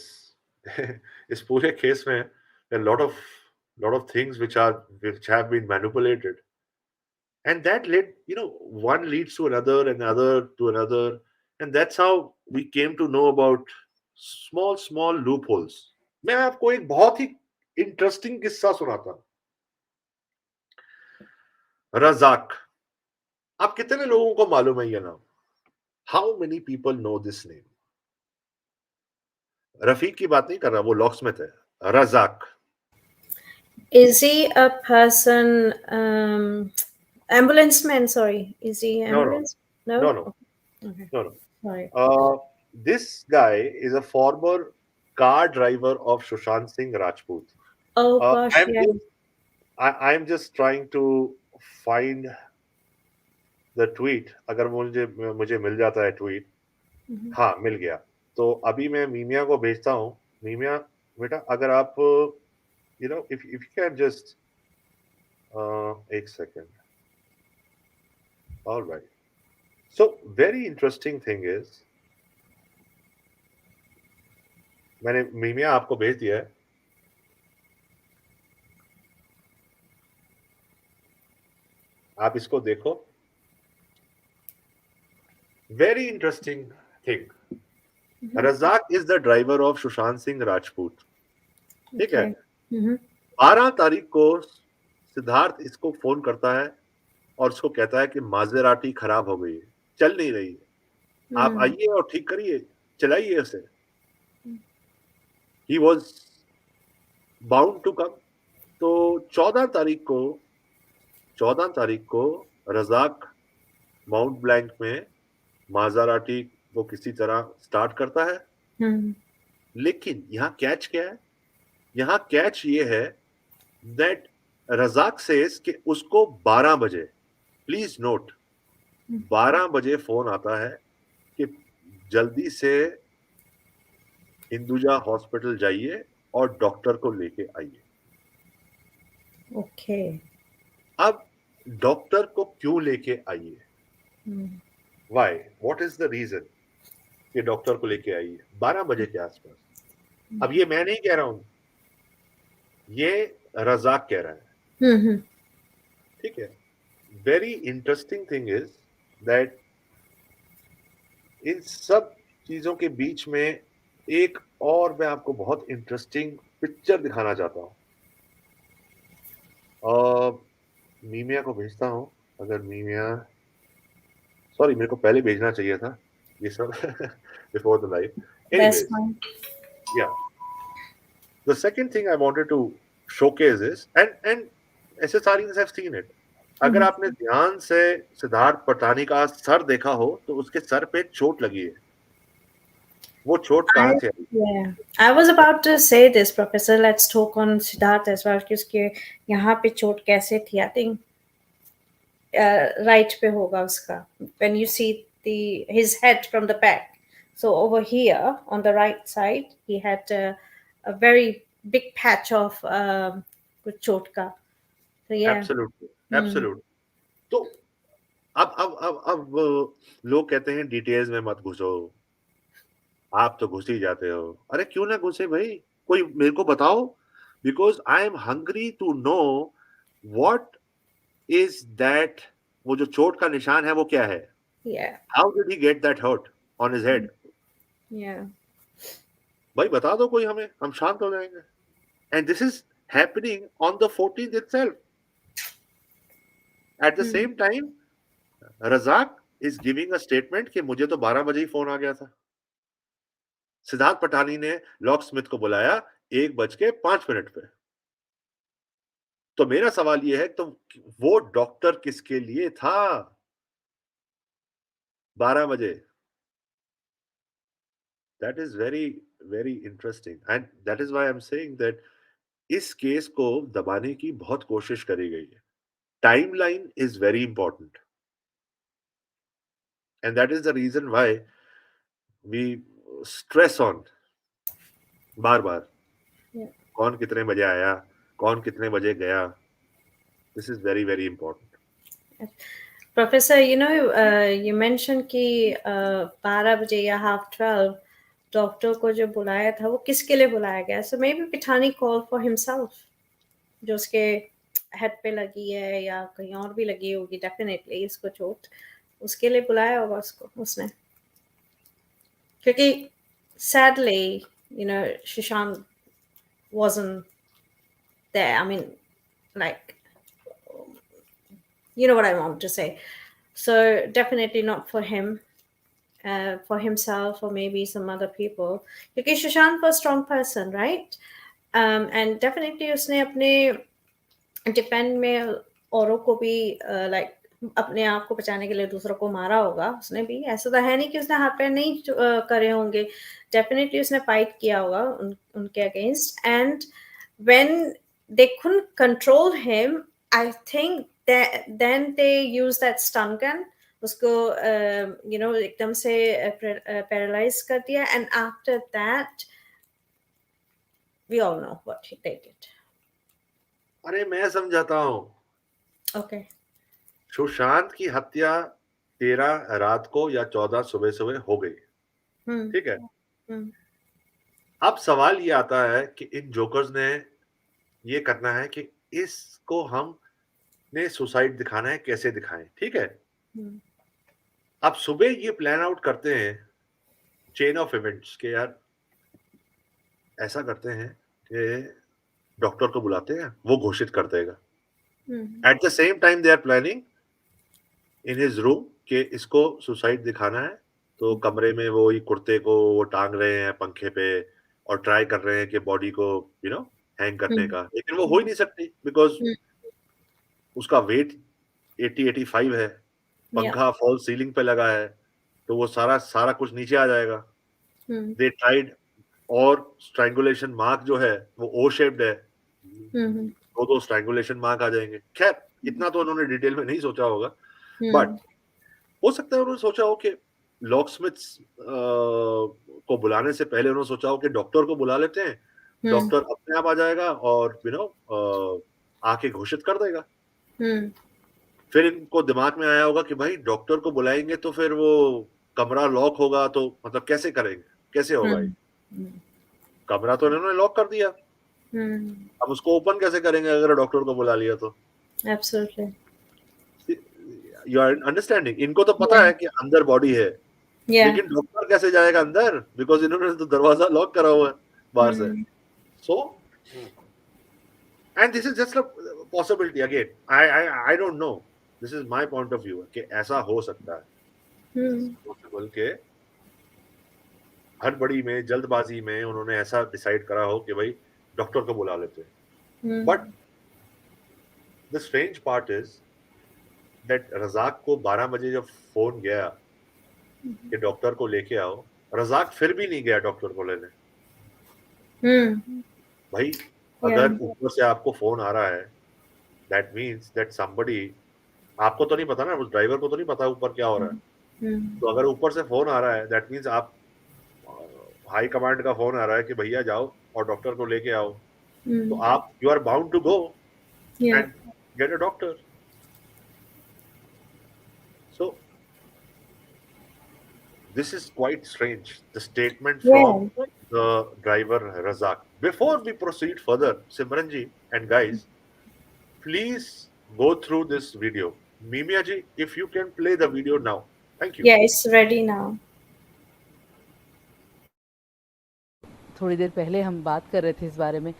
S1: इस पूरे केस में. A lot of things which have been manipulated, and that led, one leads to another, another to another, and that's how we came to know about small loopholes. मैं आपको एक बहुत ही इंटरेस्टिंग किस्सा सुनाता हूं. रजाक, आप कितने लोगों को मालूम है ये नाम? How many people know this name? Rafiq की बात नहीं कर रहा, वो लॉकस्मिथ है. Razzaq.
S5: Is he a person, ambulance man? Sorry, is he
S1: No,
S5: ambulance? No.
S1: no.
S5: Okay.
S1: No.
S5: Sorry.
S1: This guy is a former car driver of Sushant Singh Rajput.
S5: Oh gosh, yeah.
S1: I'm just trying to find the tweet. अगर मुझे मिल जाता है tweet. हाँ, मिल गया. तो अभी मैं मीमिया को भेजता हूँ. मीमिया बेटा, अगर आप if you can just एक second. All right. So very interesting thing is, मैंने मीमिया आपको भेज दिया है. आप इसको देखो. Very interesting thing. Razak is the driver of Sushant Singh Rajput. ठीक है. 12 तारीख को सिद्धार्थ इसको फोन करता है और उसको कहता है कि माजेराटी खराब हो गई है, चल नहीं रही है, आप आइए और ठीक करिए, चलाइए उसे. He was bound to come. तो 14 तारीख को रजाक माउंट ब्लैंक में माजेराटी वो किसी तरह स्टार्ट करता है. लेकिन यहाँ कैच क्या है? यहाँ कैच ये है that रजाक सेज कि उसको 12 बजे, प्लीज नोट, 12 बजे फोन आता है कि जल्दी से हिंदुजा हॉस्पिटल जाइए और डॉक्टर को लेके आइए।
S5: Okay.
S1: अब डॉक्टर को क्यों लेके आइए? Why, what is the reason कि डॉक्टर को लेके आइए 12 बजे के आसपास? अब ये मैं नहीं कह रहा हूं, ये रजाक कह रहा है,
S5: Mm-hmm.
S1: ठीक है। Very interesting thing is that in सब चीजों के बीच में एक और मैं आपको बहुत इंटरेस्टिंग पिक्चर दिखाना चाहता हूं। मीमिया को भेजता हूं, अगर मीमिया, सॉरी मेरे को पहले भेजना चाहिए था ये सब before the live.
S5: That's
S1: anyways,
S5: fine.
S1: Yeah the second thing I wanted to showcase is and accessories have seen it. अगर आपने ध्यान से सिद्धार्थ पठानी का सर देखा हो तो उसके सर पे चोट लगी है। वो चोट कहाँ से आई?
S5: Yeah, I was about to say this, Professor. Let's talk on Siddharth as well, क्योंकि यहाँ पे चोट कैसे थी? I think right पे होगा उसका. When you see his head from the back, so over here on the right side, he had a very big patch of कुछ चोट का. So yeah.
S1: Absolutely, absolutely. तो अब लोग कहते हैं डिटेल्स में मत घुसो, आप तो घुस ही जाते हो। अरे क्यों ना घुसे भाई, कोई मेरे को बताओ, because I am hungry to know what is that. वो जो चोट का निशान है वो क्या है?
S5: Yeah.
S1: How did he get that hurt on his head?
S5: Yeah.
S1: भाई बता दो कोई हमें, हम शांत हो जाएंगे। And this is happening on the 14th itself. At the same time Razak is giving a statement कि मुझे तो 12 बजे ही फोन आ गया था। सिद्धार्थ पठानी ने लॉक स्मिथ को बुलाया 1:05 पे। तो मेरा सवाल यह है, तो वो डॉक्टर किसके लिए था 12 बजे? That is very very interesting and that is why I am saying that इस केस को दबाने की बहुत कोशिश करी गई है। Timeline is very important and that is the reason why we stress on बार बार
S5: Yeah.
S1: कौन कितने बजे आया, कौन कितने बजे गया। This is very very important.
S5: Professor, you mentioned कि 12 बजे या 11:30 डॉक्टर को जो बुलाया था वो किसके लिए बुलाया गया? So maybe Pithani call for himself, जो उसके हेड पे लगी है या कहीं और भी लगी होगी, डेफिनेटली इसको चोट, उसके लिए बुलाया होगा उसको उसने, क्योंकि sadly, Sushant wasn't there. I mean, like, you know what I want to say. So definitely not for him, for himself or maybe some other people. Because Sushant was a strong person, right? And definitely उसने अपने defend में औरों को भी like अपने आप को बचाने के लिए दूसरों को मारा होगा उसने भी। ऐसा तो है नहीं कि उसने हाथ पैर नहीं करे होंगे, डेफिनेटली उसने फाइट किया होगा उनके against. And when they couldn't control him, I think that then they use that stun gun, उसको एकदम से पैरालाइज कर दिया। And after that we all know what they did.
S1: अरे मैं समझाता हूं।
S5: Okay.
S1: सुशांत की हत्या 13 रात को या 14 सुबह सुबह हो गई, ठीक है। अब सवाल ये आता है कि इन जोकर्स ने ये करना है कि इसको हम ने सुसाइड दिखाना है, कैसे दिखाएं, ठीक है। अब सुबह ये प्लान आउट करते हैं चेन ऑफ इवेंट्स के, यार ऐसा करते हैं कि डॉक्टर को बुलाते हैं, वो घोषित कर देगा। At the same time they are planning in his room कि इसको सुसाइड दिखाना है, तो कमरे में वो ही कुर्ते को वो टांग रहे हैं पंखे पे और ट्राई कर रहे हैं कि बॉडी को हैंग करने का, लेकिन वो हो ही नहीं सकती बिकॉज उसका वेट 80-85 है, पंखा फॉल सीलिंग पे लगा है, तो वो सारा सारा कुछ नीचे आ जाएगा। दे ट्राइड, और स्ट्रैंगुलेशन मार्क जो है वो ओ शेप्ड है, दो स्ट्रैंगुलेशन मार्क आ जाएंगे। खैर इतना तो उन्होंने डिटेल में नहीं सोचा होगा, बट हो सकता है उन्होंने सोचा हो कि लॉकस्मिथ्स को बुलाने से पहले उन्होंने सोचा हो कि डॉक्टर को बुला लेते हैं, डॉक्टर अपने आप आ जाएगा और आके घोषित कर देगा। फिर इनको दिमाग में आया होगा कि भाई डॉक्टर को बुलाएंगे तो फिर वो कमरा लॉक होगा, तो मतलब कैसे करेंगे, कैसे होगा ये? कमरा तो इन्होंने लॉक कर दिया, अब उसको ओपन कैसे करेंगे अगर डॉक्टर को बुला लिया तो?
S5: Absolutely.
S1: You are understanding? इनको तो पता है कि अंदर बॉडी है,
S5: Yeah.
S1: लेकिन डॉक्टर कैसे जाएगा अंदर, बिकॉज इन्होंने तो दरवाजा लॉक करा हुआ है बाहर से। So and this is just a possibility again, I don't know, this is my point of view कि ऐसा हो सकता है पॉसिबल के हड़बड़ी में, जल्दबाजी में उन्होंने ऐसा डिसाइड करा हो कि भाई डॉक्टर को बुला लेते हैं। But the strange part is that Razak को 12 बजे जब फोन गया कि डॉक्टर को लेके आओ, रजाक फिर भी नहीं गया डॉक्टर को लेने। भाई अगर ऊपर से आपको फोन आ रहा है, दैट मीन्स दैट समबडी, आपको तो नहीं पता ना, उस ड्राइवर को तो नहीं पता ऊपर क्या हो रहा है। तो अगर ऊपर से फोन आ रहा है, दैट मीन्स आप हाई कमांड का फोन आ रहा है कि भैया जाओ और डॉक्टर को लेके आओ, तो आप you are bound to go and get a doctor. So this is quite strange, the statement from the driver Razak. Before we proceed further, Simran ji and guys, please go through this video. Mimia ji, if you can play the video now. Thank you.
S5: Yeah, it's ready now.
S6: थोड़ी देर पहले हम बात कर रहे थे इस बारे में,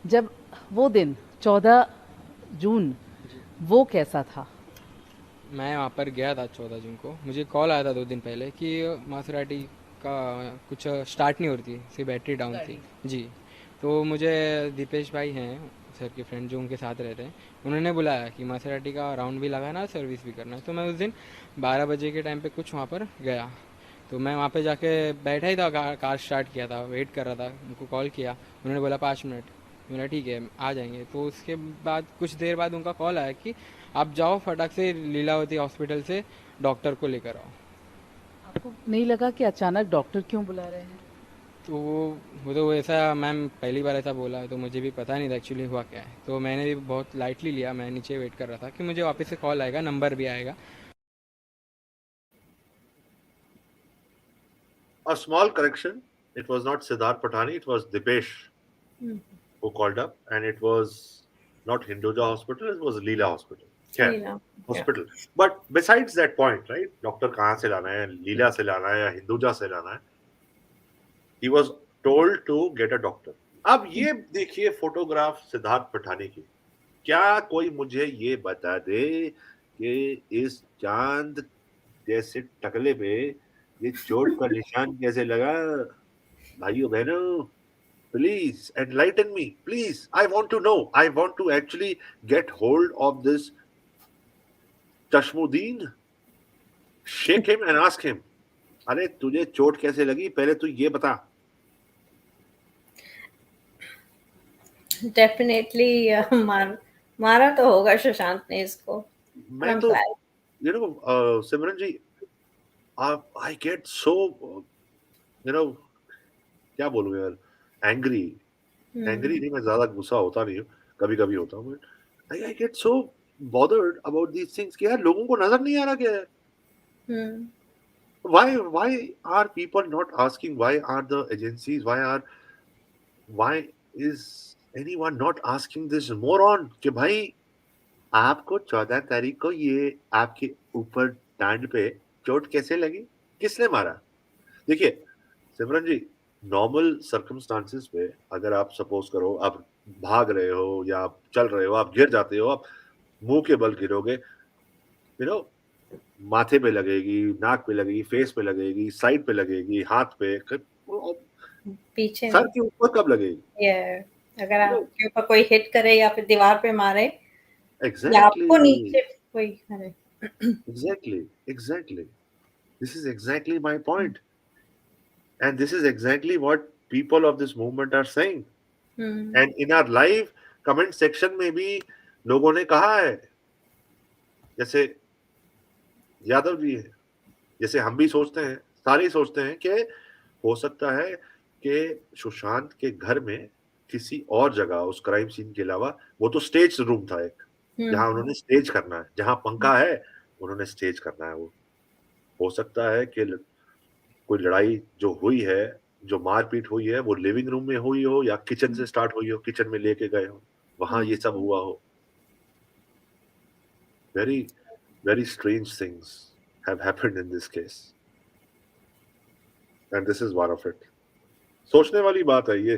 S6: जब वो दिन 14 जून वो कैसा था?
S7: मैं वहाँ पर गया था 14 जून को, मुझे कॉल आया था 2 दिन पहले कि मासेराटी का कुछ स्टार्ट नहीं हो रही थी, सिर्फ बैटरी डाउन थी जी। तो मुझे दीपेश भाई हैं सर के फ्रेंड जो उनके साथ रहते हैं, उन्होंने बुलाया कि मासेराटी का राउंड भी लगाना, सर्विस भी करना है। तो मैं उस दिन 12 बजे के टाइम पे कुछ वहाँ पर गया, तो मैं वहाँ पे जाके बैठा ही था, कार स्टार्ट किया था, वेट कर रहा था, उनको कॉल किया, उन्होंने बोला 5 मिनट, मैंने ठीक है आ जाएंगे। तो उसके बाद कुछ देर बाद उनका कॉल आया कि आप जाओ फटाक से लीलावती हॉस्पिटल से डॉक्टर को लेकर आओ।
S6: आपको नहीं लगा कि अचानक डॉक्टर क्यों बुला रहे हैं?
S7: तो वो तो ऐसा, मैम पहली बार ऐसा बोला, तो मुझे भी पता नहीं था एक्चुअली हुआ क्या है, तो मैंने भी बहुत लाइटली लिया। मैं नीचे वेट कर रहा था कि मुझे वापस से कॉल आएगा, नंबर भी आएगा।
S1: A small correction, it was not Siddharth Patani, it was Dipesh who called up, and it was not Hinduja Hospital, it was Leela Hospital.
S5: Leela,
S1: Hospital. But besides that point, right? Doctor कहाँ से लाना है, लीला से लाना है या हिंदुजा से लाना है, he was told to get a doctor. अब ये देखिए फोटोग्राफ सिद्धार्थ पठानी की, क्या कोई मुझे ये बता दे कि इस चांद जैसे टकले पे ये चोट का निशान कैसे लगा? भाइयों बहनों, please enlighten me, please. I want to know. I want to actually get hold of this Tashmuddin. Shake him and ask him. अरे तुझे चोट कैसे लगी, पहले तू ये बता।
S5: Definitely मारा तो होगा सुशांत ने इसको।
S1: मैं तो सिमरन जी, I get so क्या बोलूं यार, एंग्री नहीं, मैं ज्यादा गुस्सा होता नहीं हूँ, कभी कभी होता हूँ, but I get so bothered about these things कि यार लोगों को नजर नहीं आ रहा क्या है? Why are people not asking? Why are the agencies? Why is anyone not asking this moron कि भाई आपको 14 तारीख को ये आपके ऊपर टांड पे चोट कैसे लगी, किसने मारा? देखिए सिमरन जी, नॉर्मल सर्कमस्टांसेस पे अगर आप सपोज करो आप भाग रहे हो या आप चल रहे हो, आप गिर जाते हो, आप मुंह के बल गिरोगे, माथे पे लगेगी, नाक पे लगेगी, फेस पे लगेगी, साइड पे लगेगी, हाथ पे,
S5: पीछे
S1: सर के ऊपर कब लगेगी?
S5: अगर आपके ऊपर कोई हिट करे या फिर दीवार पे मारे,
S1: Exactly.
S5: या आपको नीचे कोई मारे।
S1: Exactly. This is exactly my point. And this is exactly what people of this movement are saying. And in our life, comment section में भी लोगों ने कहा है, जैसे यादव जी है, जैसे हम भी सोचते हैं, सारे ही सोचते हैं कि हो सकता है कि सुशांत के घर में किसी और जगह उस क्राइम सीन के अलावा, वो तो स्टेज रूम था एक, जहां उन्होंने स्टेज करना है, जहां पंखा है उन्होंने स्टेज करना है। वो हो सकता है कि कोई लड़ाई जो हुई है, जो मारपीट हुई है, वो लिविंग रूम में हुई हो या किचन से स्टार्ट हुई हो, किचन में लेके गए हो, वहां ये सब हुआ हो। Very very strange things have happened in this case and this is one of it. सोचने वाली बात है ये।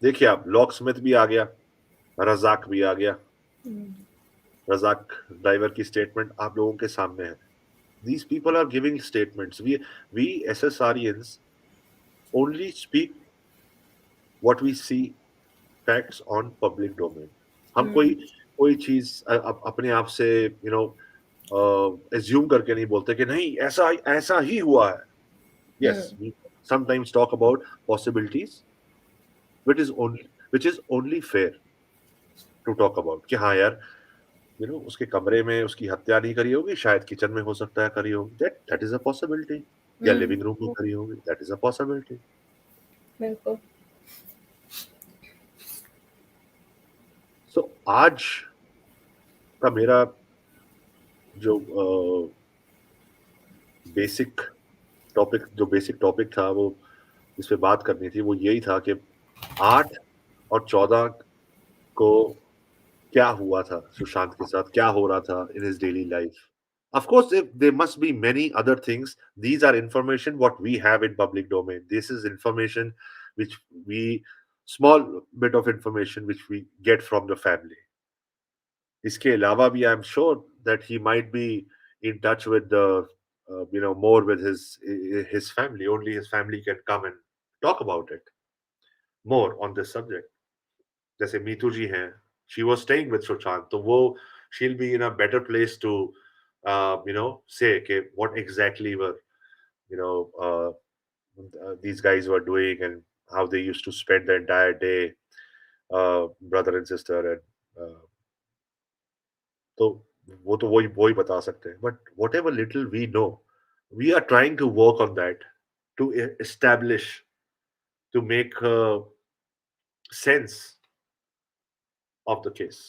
S1: देखिए आप, लॉक स्मिथ भी आ गया, रजाक भी आ गया। रजाक ड्राइवर की स्टेटमेंट आप लोगों के सामने है। These people are giving statements. We SSRians only speak what we see facts on public domain. हम कोई चीज अपने आप से एज्यूम करके नहीं बोलते कि नहीं ऐसा ऐसा ही हुआ है। Yes, we sometimes talk about possibilities, which is only fair to talk about कि हाँ यार, उसके कमरे में उसकी हत्या नहीं करी होगी, शायद किचन में हो सकता है करी होगी, that is a possibility, या लिविंग रूम में करी होगी, that is a possibility।
S5: बिल्कुल।
S1: So आज का मेरा जो बेसिक टॉपिक था, वो इस पे बात करनी थी, वो यही था कि 8 और 14 को क्या हुआ था, सुशांत के साथ क्या हो रहा था in his daily life. Of course, if there must be many other things. These are information what we have in public domain. This is information which we, small bit of information which we get from the family. इसके अलावा भी I am sure that he might be in touch with the more with his family. Only his family can come and talk about it more on this subject. जैसे मीतू जी हैं, she was staying with Sushant, तो वो she'll be in a better place to say कि what exactly were you know these guys were doing and how they used to spend the entire day, brother and sister, and तो वो तो वही बता सकते हैं। But whatever little we know, we are trying to work on that to establish, to make sense of the case.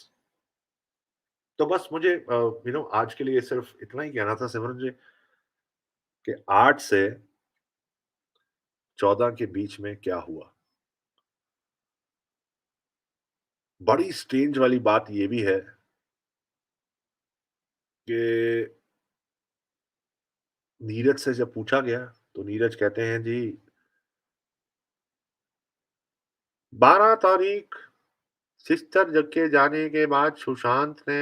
S1: तो बस मुझे आज के लिए सिर्फ इतना ही कहना था सिमरन जी कि 8 से 14 के बीच में क्या हुआ। बड़ी स्ट्रेंज वाली बात ये भी है कि नीरज से जब पूछा गया तो नीरज कहते हैं जी 12 तारीख सिस्टर जग के जाने के बाद सुशांत ने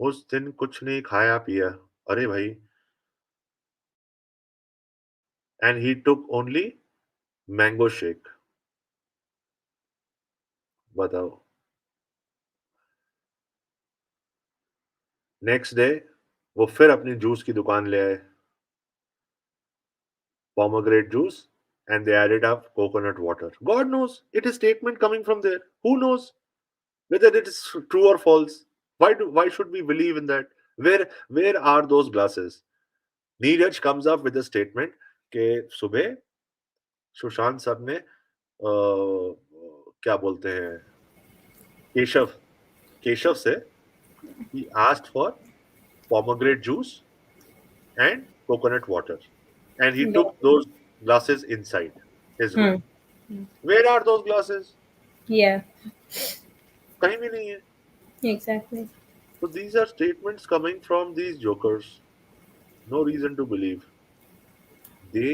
S1: उस दिन कुछ नहीं खाया पिया। अरे भाई, and he took only mango shake. बताओ। नेक्स्ट डे वो फिर अपनी जूस की दुकान ले आए, pomegranate juice, and they added up coconut water. God knows, it is statement coming from there. Who knows whether it is true or false? Why should we believe in that? Where are those glasses? Neeraj comes up with a statement कि सुबह Sushant sir ने क्या बोलते हैं, केशव से he asked for pomegranate juice and coconut water, and he took those glasses inside his room. Where are those glasses?
S5: Yeah,
S1: कहीं भी नहीं है।
S5: exactly.
S1: So these are statements coming from these jokers. No reason to believe. They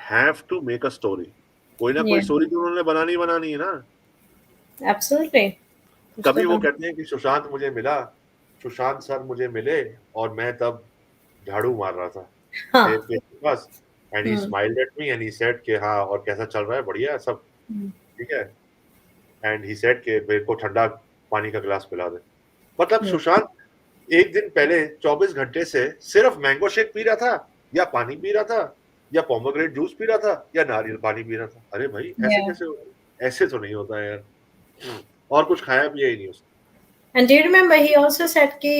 S1: have to make a story. कोई ना कोई
S5: Yeah.
S1: Story तो उन्होंने बनानी है ना।
S5: Absolutely.
S1: कभी वो कहते हैं कि सुशांत मुझे मिला, सुशांत सर मुझे मिले और मैं तब झाड़ू मार रहा था
S5: हाँ.
S1: बस, and he smiled at me and he said कि हाँ और कैसा चल रहा है, बढ़िया है सब, ठीक है, एंड ही सेड कि मेरे को ठंडा पानी का गिलास पिला दे। मतलब सुशांत एक दिन पहले 24 घंटे से सिर्फ मैंगो शेक पी रहा था, या पानी पी रहा था, या पोमोग्रेनेट जूस पी रहा था, या नारियल पानी पी रहा था। अरे भाई ऐसे कैसे, ऐसे तो नहीं होता है यार, और कुछ खाया पिया ही नहीं उसने।
S5: And do you remember he also said कि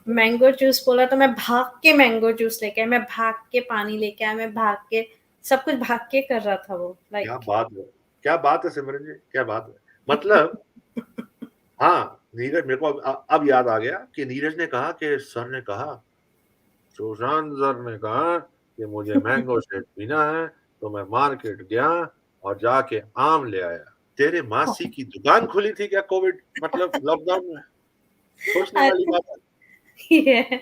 S5: मैंगो जूस बोला तो मैं भाग के मैंगो जूस लेके आया, मैं भाग के पानी लेके आया, मैं भाग के सब कुछ भाग के कर रहा था वो. Like
S1: क्या बात है, क्या बात है सिमरन जी, क्या बात है. मतलब हाँ, नीरज मेरे को अब याद आ गया कि नीरज ने कहा कि सर ने कहा, सुशांत सर ने कहा कि मुझे मैंगो शेक पीना है, तो मैं मार्केट गया और जाके आम ले आया. तेरे मासी की दुकान खुली थी क्या कोविड मतलब लॉकडाउन में? सोचने वाली बात है.
S5: yeah.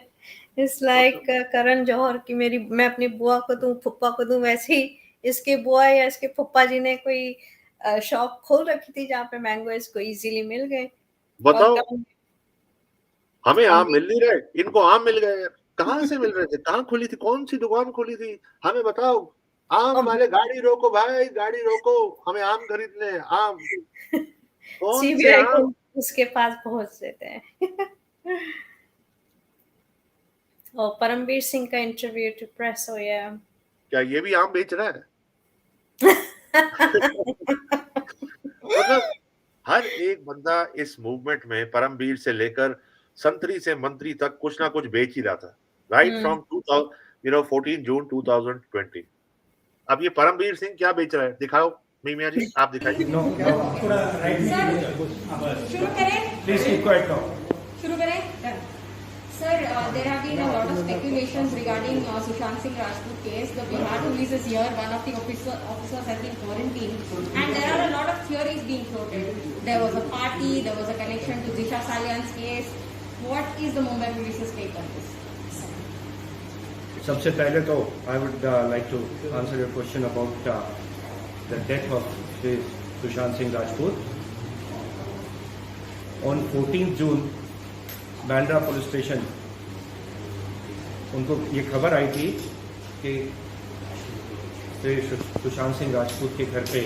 S5: It's like Karan Johar की मेरी मैं अपनी बुआ को दूं, फुप्पा को दूं, वैसे ही इसके बुआ या इसके फुप्पा जी ने कोई शॉप खोल रखी थी जहाँ पे मैंगो इसको इजीली मिल गए.
S1: बताओ, हमें आम
S5: हम
S1: मिल नहीं रहे, इनको आम मिल गए. कहाँ से मिल रहे थे, कहाँ खुली थी, कौन सी दुकान खुली थी, हमें बताओ. आम वाले गाड़ी रोको भाई, गाड़ी रोको, हमें आम खरीदने हैं, आम. कौन से
S5: सीबीआई को
S1: आम?
S5: उसके पास पहुंच देते हैं. और परमवीर सिंह का इंटरव्यू टू प्रेस हो या
S1: क्या ये भी आम बेच रहा है? मतलब हर एक बंदा इस मूवमेंट में परमवीर से लेकर संतरी से मंत्री तक कुछ ना कुछ बेच ही रहा था. राइट फ्रॉम 14 जून 2020. अब ये परमवीर सिंह क्या बेच रहा है, दिखाओ मीमिया जी, आप दिखाइए.
S2: शुरू करें.
S8: Please keep quiet now.
S2: शुरू करें. Sir, there have been a lot of speculations regarding Sushant Singh Rajput case. The Bihar police is here. One of the officers has been quarantined, and there are a lot of theories being floated. There was a party. There was a connection to Disha Salian's case. What is the Mumbai police's take on this?
S8: सबसे पहले तो I would like to answer your question about the death of Sushant Singh Rajput. On 14th June, Bandra police station उनको ये खबर आई थी कि सुशांत सिंह राजपूत के घर पे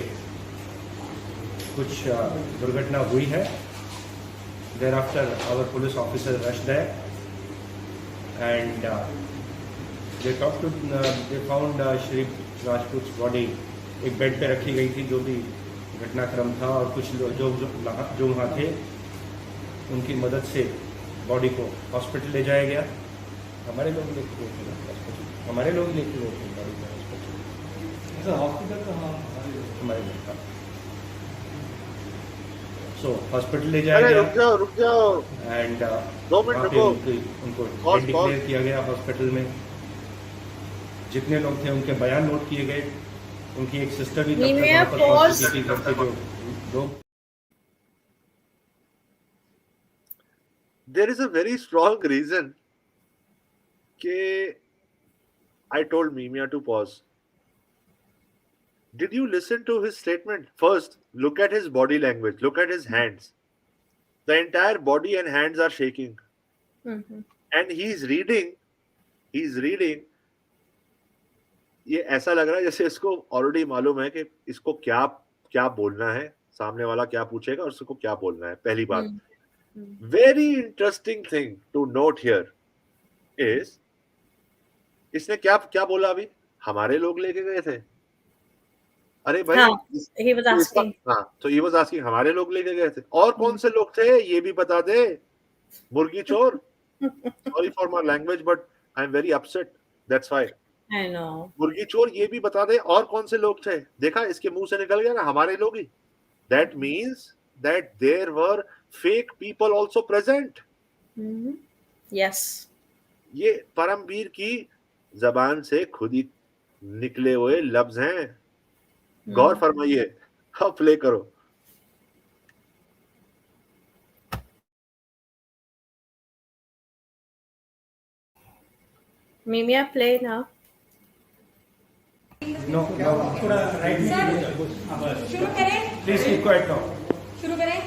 S8: कुछ दुर्घटना हुई है. Thereafter our police officer rush there and they found Shri Rajput body एक बेड पे रखी गई थी, जो भी घटनाक्रम था. और कुछ जो वहाँ थे उनकी मदद से बॉडी को हॉस्पिटल ले जाया गया. हमारे लोग लेके गए थे हॉस्पिटल, हमारे लोग लेके गए थे बॉडी को हॉस्पिटल. हॉस्पिटल का हमारे लोग का. सो हॉस्पिटल ले जाया गया.
S1: रुक जाओ
S8: एंड
S1: 2 मिनट रुको.
S8: उनको डेड डिक्लेयर किया गया हॉस्पिटल में. जितने लोग थे उनके बयान नोट किए गए. उनकी एक सिस्टर भी तब तक वहाँ पर पहुंची थी घर पे जो लोग.
S1: There is a very strong reason कि I told Mimia to pause. Did you listen to his statement? First, look at his body language. Look at his hands. The entire body and hands are shaking.
S5: Mm-hmm.
S1: And he's reading. ये ऐसा लग रहा है जैसे इसको already मालूम है कि इसको क्या क्या बोलना है, सामने वाला क्या पूछेगा और उसको क्या बोलना है. पहली बात. Very interesting thing to note here is इसने क्या क्या बोला अभी, हमारे लोग लेके गए थे. अरे भाई
S5: हाँ, he was asking.
S1: हाँ, तो he was asking हमारे लोग लेके गए थे. और कौन से लोग थे ये भी बता दे, मुर्गी चोर. Sorry for my language but I'm very upset. That's why.
S5: I know.
S1: मुर्गी चोर ये भी बता दे और कौन से लोग थे. देखा इसके मुंह से निकल गया ना, हमारे लोग ही. That means that there were fake people also present.
S5: Mm-hmm. Yes.
S1: ये परमवीर की जबान से खुद ही निकले हुए लफ्ज हैं. गौर फरमाइए. अब प्ले करो.
S5: Mimia, play now.
S8: No.
S2: शुरू करें.
S8: Please keep quiet now.
S2: शुरू करें.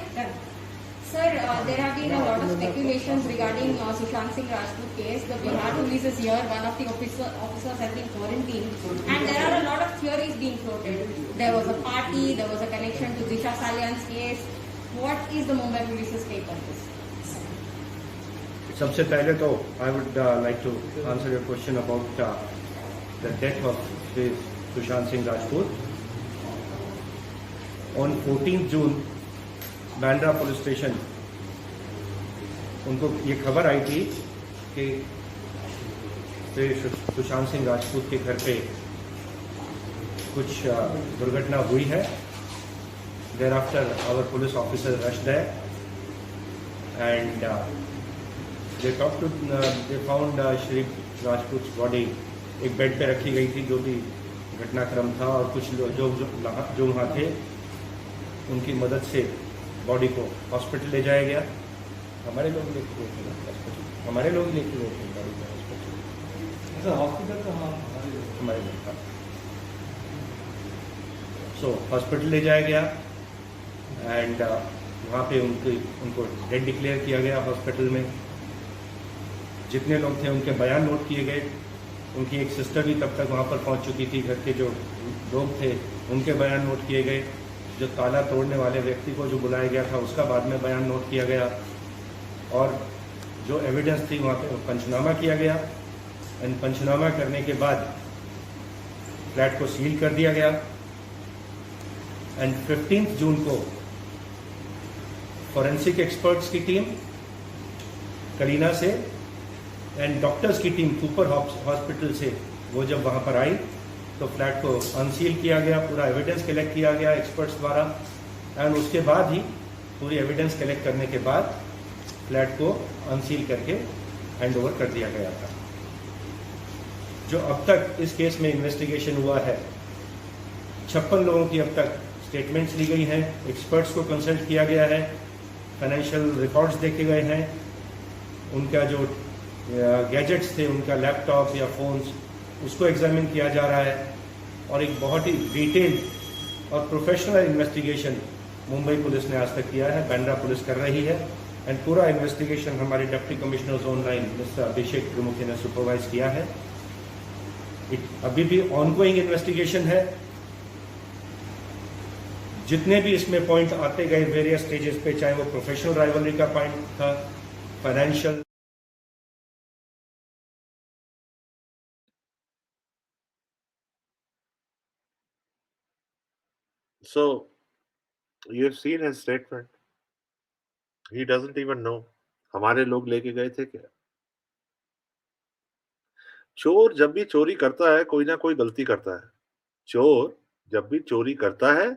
S2: Sir, there have been a lot of speculations regarding Sushant Singh Rajput case. The Bihar police is here. One of the officers has been quarantined, and there are a lot of theories being floated. There was a party. There was a connection to Disha Salian's case. What is the Mumbai police's take on this?
S8: सबसे पहले तो I would like to answer your question about the death of Sushant Singh Rajput. On 14th June, Bandra police station उनको ये खबर आई थी कि श्री सुशांत सिंह राजपूत के घर पे कुछ दुर्घटना हुई है. Thereafter our police officer rushed there and they found Shri Rajput body एक बेड पे रखी गई थी, जो भी घटनाक्रम था. और कुछ लोग जो वहाँ थे उनकी मदद से बॉडी को हॉस्पिटल ले जाया गया. हमारे लोग लेके गए थे हॉस्पिटल, हमारे लोग लेके गए थे बॉडी को हॉस्पिटल. हॉस्पिटल तो हमारे लोग था. सो हॉस्पिटल ले जाया गया एंड वहाँ पे उनको डेड डिक्लेयर किया गया. हॉस्पिटल में जितने लोग थे उनके बयान नोट किए गए. उनकी एक सिस्टर भी तब तक वहाँ पर पहुँच चुकी थी. घर के जो लोग थे उनके बयान नोट किए गए. जो ताला तोड़ने वाले व्यक्ति को जो बुलाया गया था उसका बाद में बयान नोट किया गया. और जो एविडेंस थी वहाँ पे पंचनामा किया गया. एंड पंचनामा करने के बाद फ्लैट को सील कर दिया गया. एंड 15 जून को फॉरेंसिक एक्सपर्ट्स की टीम करीना से एंड डॉक्टर्स की टीम कूपर हॉस्पिटल से वो जब वहाँ पर आई तो फ्लैट को अनसील किया गया. पूरा एविडेंस कलेक्ट किया गया एक्सपर्ट्स द्वारा. एंड उसके बाद ही पूरी एविडेंस कलेक्ट करने के बाद फ्लैट को अनसील करके हैंड ओवर कर दिया गया था. जो अब तक इस केस में इन्वेस्टिगेशन हुआ है, 56 लोगों की अब तक स्टेटमेंट्स ली गई हैं. एक्सपर्ट्स को कंसल्ट किया गया है. फाइनेंशियल रिकॉर्ड्स देखे गए हैं. उनका जो गैजेट्स थे, उनका लैपटॉप या फ़ोन्स, उसको एग्जामिन किया जा रहा है. और एक बहुत ही डिटेल्ड और प्रोफेशनल इन्वेस्टिगेशन मुंबई पुलिस ने आज तक किया है, बांद्रा पुलिस कर रही है. एंड पूरा इन्वेस्टिगेशन हमारे डिप्टी कमिश्नर जोन 9 मिस्टर अभिषेक प्रमुख ने सुपरवाइज किया है. अभी भी ऑनगोइंग इन्वेस्टिगेशन है. जितने भी इसमें पॉइंट आते गए वेरियस स्टेजेस पे, चाहे वो प्रोफेशनल राइवलरी का पॉइंट था, financial.
S1: So you've seen his statement. He doesn't even know. हमारे लोग लेके गए थे क्या? चोर जब भी चोरी करता है कोई ना कोई गलती करता है. चोर जब भी चोरी करता है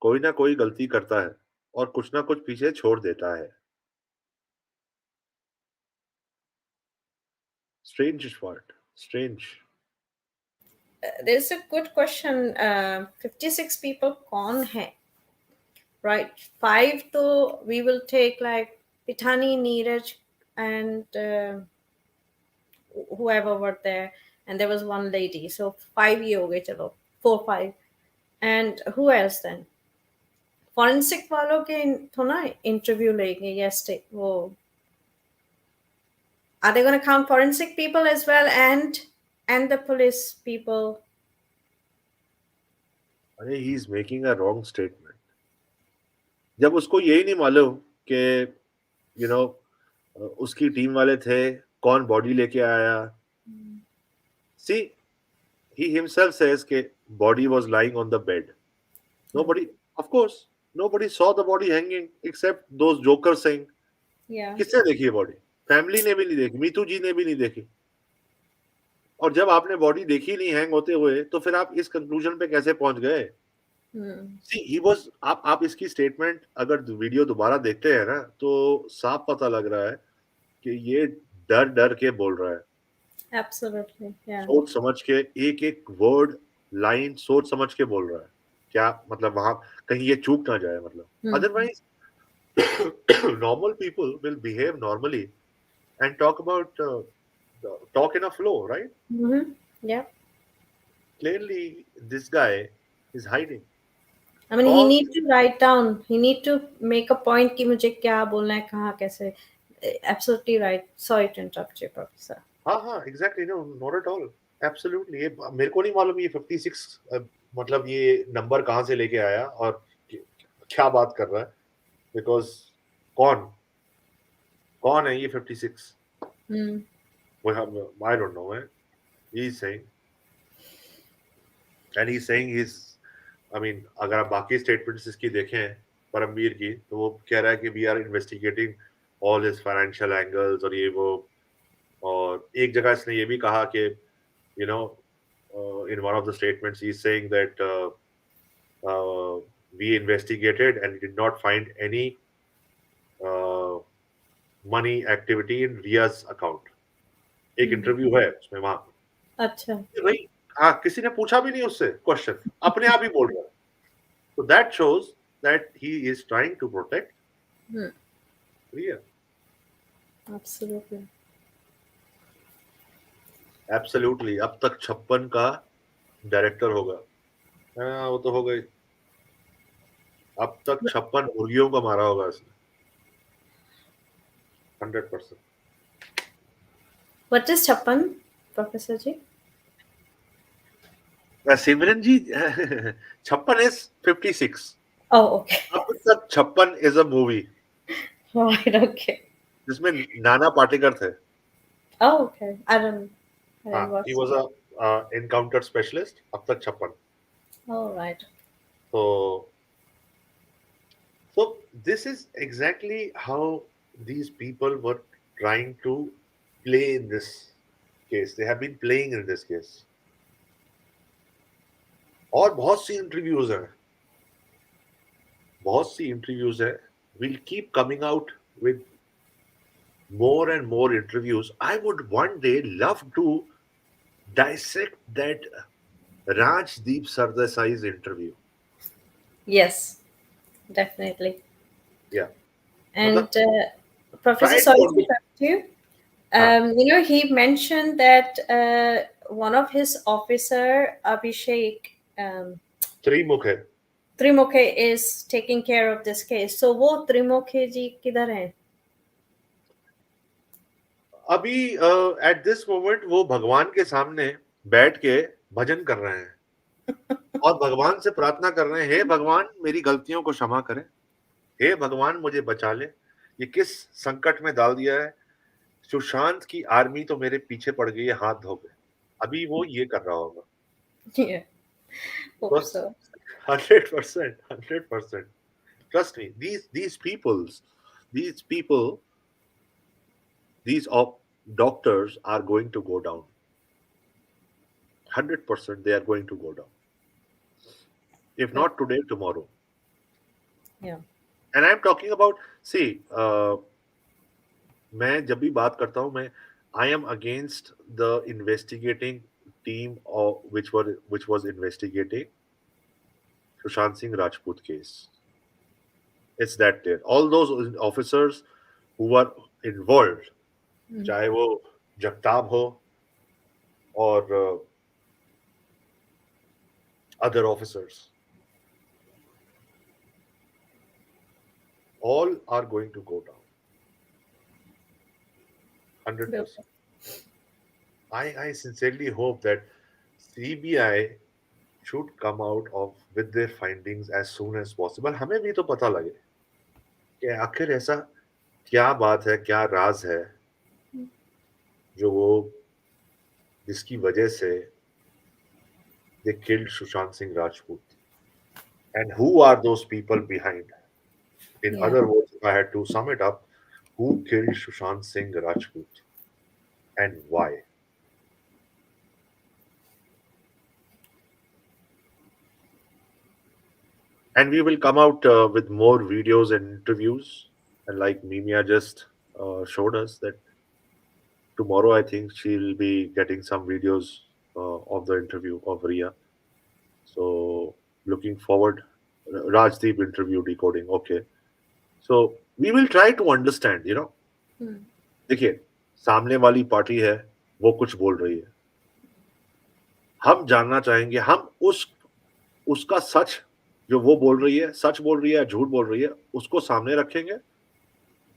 S1: कोई ना कोई गलती करता है और कुछ ना कुछ पीछे छोड़ देता है. Strange part. Strange.
S5: There's a good question. 56 people कौन है? Right. 5 तो we will take like Pitani, Neeraj and whoever were there. And there was one lady. So 5 ही हो गए चलो. 4, 5. And who else then? Forensic वालों के तो ना interview लेंगे yesterday. वो are they going to count forensic people as well and the police people?
S1: अरे he is making a wrong statement. जब उसको यही नहीं मालूम कि you know उसकी टीम वाले थे, कौन बॉडी लेके आया. See, he himself says कि body was lying on the bed. Nobody, of course, nobody saw the body hanging except those jokers saying.
S5: Yeah.
S1: किसने देखी है बॉडी? फैमिली ने भी नहीं देखी, मीतू जी ने भी नहीं देखी. और जब आपने बॉडी देखी नहीं हैंग होते हुए तो फिर आप इस कंक्लूजन पे कैसे पहुंच गए? See, he was, आप इसकी स्टेटमेंट अगर वीडियो दोबारा देखते हैं ना तो साफ पता लग रहा है कि ये डर डर के बोल रहा है.
S5: Absolutely, yeah.
S1: सोच समझ के एक एक वर्ड लाइन सोच समझ के बोल रहा है. क्या मतलब वहां कहीं ये चूक ना जाए मतलब. Otherwise normal people will behave normally and talk about talk in a flow, right?
S5: Yeah.
S1: Clearly this guy is hiding.
S5: I mean, he need to write down. He need to make a point कि मुझे क्या बोलना है, कहाँ कैसे. Absolutely right. Sorry to interrupt you, Professor.
S1: हाँ exactly, no, not at all. Absolutely. ये मेरे को नहीं मालूम ये 56 मतलब ये नंबर कहाँ से लेके आया और क्या बात कर रहा है. Because कौन है ये 56? I don't know, man. He's saying, and he's saying I mean, अगर आप बाकी स्टेटमेंट्स इसकी देखें परमवीर की तो वो कह रहा है कि we are investigating all his financial angles और ये वो, और एक जगह इसने ये भी कहा कि you know in one of the statements he's saying that uh, we investigated and did not find any uh, money activity in Ria's account. एक इंटरव्यू है उसमें वहां,
S5: अच्छा
S1: भाई हाँ, किसी ने पूछा भी नहीं उससे क्वेश्चन, अपने आप ही बोल रहा है. So that shows that he is trying to protect Ria.
S5: absolutely.
S1: Absolutely. अब तक 56 का डायरेक्टर होगा. हाँ, वो तो हो गई. अब तक 56 मुर्गियों को मारा होगा इसने. 100%.
S5: What is Chappan, Professor Ji?
S1: Simran ji 56 is 56.
S5: Oh, okay.
S1: अब तक 56 is a movie
S5: Right, okay.
S1: जिसमें नाना पाटेकर थे.
S5: Oh, okay. I don't
S1: हाँ,
S5: watch
S1: he was
S5: it.
S1: a encounter specialist. अब तक 56.
S5: Oh, right.
S1: So this is exactly how these people were trying to play in this case. They have been playing in this case. और बहुत सी interviews हैं, बहुत सी interviews हैं. We'll keep coming out with more and more interviews. I would one day love to dissect that Rajdeep Sardesai's interview.
S5: Yes, definitely.
S1: Yeah.
S5: And Professor,
S1: try to
S5: sorry to
S1: understand.
S5: interrupt you. You know, he mentioned that one of his officer, Abhishek
S1: त्रिमुख है.
S5: Trimukhe, is taking care of this case. So, वो Trimukhe जी किधर हैं?
S1: अभी at this moment वो भगवान के सामने बैठ के भजन कर रहे हैं और भगवान से प्रार्थना कर रहे हैं, हे भगवान मेरी गलतियों को क्षमा करें, हे भगवान मुझे बचा ले, ये किस संकट में डाल दिया है, सुशांत की आर्मी तो मेरे पीछे पड़ गई है हाथ धो के. अभी वो ये कर रहा होगा.
S5: Yeah, hope so.
S1: 100%, 100%. Trust me, these people, these doctors are going to go down. 100% they are going to go down. If not today, tomorrow.
S5: Yeah.
S1: And I'm talking about, see, मैं जब भी बात करता हूँ, मैं I am against the investigating team of which was investigating Sushant Singh Rajput case. It's that there. All those officers who were involved, चाहे वो जगताप हो और other officers, all are going to go down. 100%. I sincerely hope that CBI should come out with their findings as soon as possible. हमें भी तो पता लगे कि आखिर ऐसा क्या बात है, क्या राज है जो वो जिसकी वजह से they killed Sushant Singh Rajput, and who are those people behind? In other words, if I had to sum it up, who killed Sushant Singh Rajput and why? And we will come out with more videos and interviews. And like Mimia just showed us that tomorrow, I think she'll be getting some videos of the interview of Ria. So looking forward. Rajdeep interview decoding. Okay. So we will try to understand, देखिए सामने वाली party है वो कुछ बोल रही है, हम जानना चाहेंगे, हम उसका सच जो वो बोल रही है, सच बोल रही है या झूठ बोल रही है, उसको सामने रखेंगे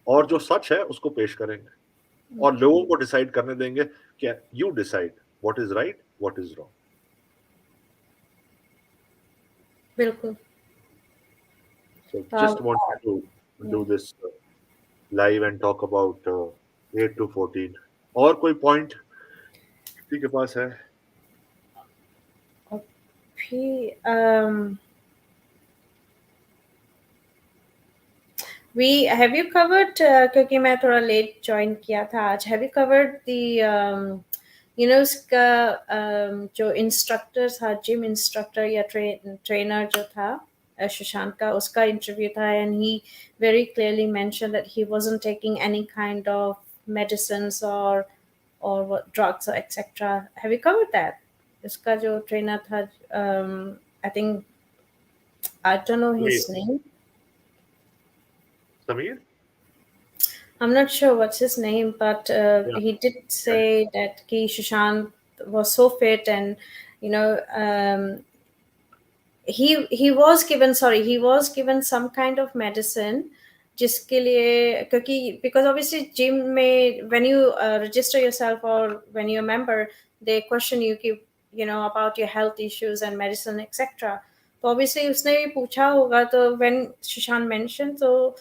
S1: और जो सच है उसको पेश करेंगे और लोगों को डिसाइड करने देंगे कि you decide what is right, what is wrong.
S5: बिल्कुल.
S1: So just wanted to do this live and talk about 8 to 14. और कोई पॉइंट किसी के पास है?
S5: have you covered क्योंकि मैं थोड़ा लेट ज्वाइन किया था आज, have you covered the उसका जो इंस्ट्रक्टर था, जिम इंस्ट्रक्टर या ट्रेनर जो था सुशांत का, उसका इंटरव्यू था, and he very clearly mentioned that he wasn't taking any kind of medicines or what, drugs or etc. Have you covered that? उसका जो ट्रेनर था, I think I don't know his
S1: Sameer.
S5: name.
S1: Sameer?
S5: I'm not sure what's his name, but
S1: Yeah.
S5: he did say that Ki Sushant was so fit, and you know, he was given, sorry, he was given some kind of medicine जिसके लिए, क्योंकि because obviously gym में when you register yourself or when you're a member, they question you कि about your health issues and medicine etc. तो obviously उसने भी पूछा होगा, तो when Sushant mentioned, so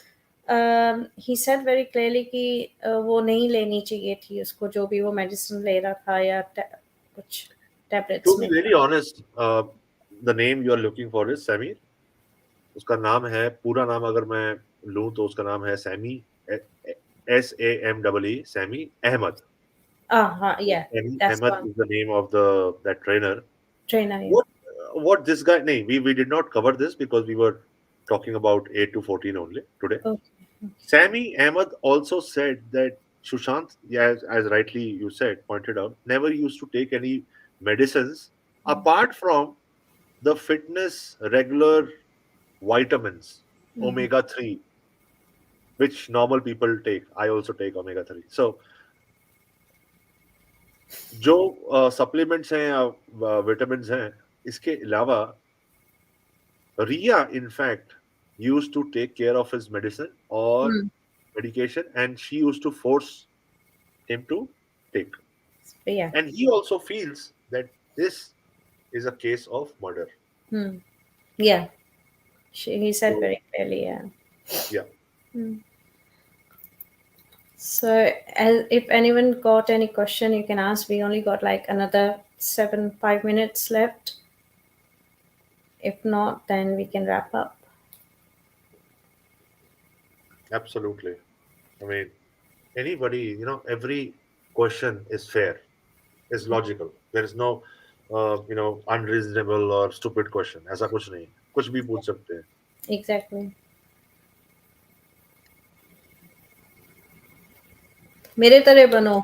S5: he said very clearly कि वो नहीं लेनी चाहिए थी उसको, जो भी वो medicine ले रहा था या कुछ tablets
S1: To be
S5: में
S1: very
S5: था.
S1: honest, the name you are looking for is Sameer. उसका नाम है, पूरा नाम अगर मैं लूं तो उसका नाम है Sami, SAMEE, Sami Ahmed.
S5: Yeah,
S1: Sami
S5: that's
S1: Ahmed
S5: one
S1: is the name of that trainer.
S5: trainer. Yeah.
S1: What this guy? No, we did not cover this because we were talking about 8 to 14 only today.
S5: Okay.
S1: Sami Ahmed also said that Sushant, yeah, as rightly you said, pointed out, never used to take any medicines apart from the fitness regular vitamins, omega 3, which normal people take. I also take omega 3. So, जो supplements हैं या vitamins हैं, इसके अलावा रिया in fact used to take care of his medicine or
S5: Hmm.
S1: medication, and she used to force him to take.
S5: Yeah.
S1: And he also feels that this is a case of murder.
S5: Hmm. Yeah. He said
S1: So,
S5: very clearly. Yeah.
S1: yeah.
S5: So, if anyone got any question, you can ask. We only got like another 5 minutes left. If not, then we can wrap up.
S1: Absolutely. I mean, anybody, every question is fair, is logical. There is no, unreasonable or stupid question. ऐसा कुछ नहीं, कुछ भी पूछ सकते हैं.
S5: Exactly. मेरे तरह बनो,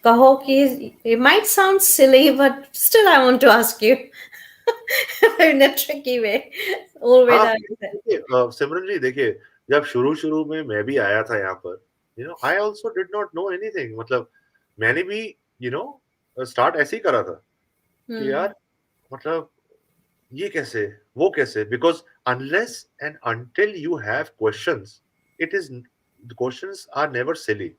S5: कहो कि it might sound silly, but still I want to ask you in a tricky way.
S1: हाँ,
S5: Always.
S1: देखिए, सिमरन जी देखिए, जब शुरू में मैं भी आया था यहाँ पर, I also did not know anything. मतलब मैंने भी स्टार्ट ऐसे ही करा था कि यार, मतलब ये कैसे, वो कैसे, because unless and until you have questions, it is questions are never silly.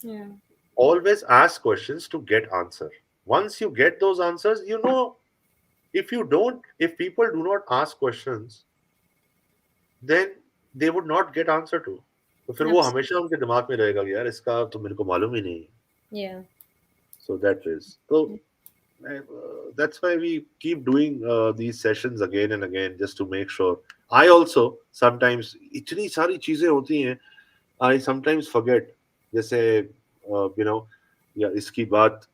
S5: Yeah.
S1: Always ask questions to get answer. Once you get those answers, if people do not ask questions, then they would not get answer to. तो फिर वो हमेशा उनके दिमाग में रहेगा कि यार इसका तो मेरे को मालूम ही नहीं.
S5: Yeah.
S1: So that is. So that's why we keep doing these sessions again and again just to make sure. I also sometimes इतनी सारी चीजें होती हैं, I sometimes forget. जैसे या इसकी बात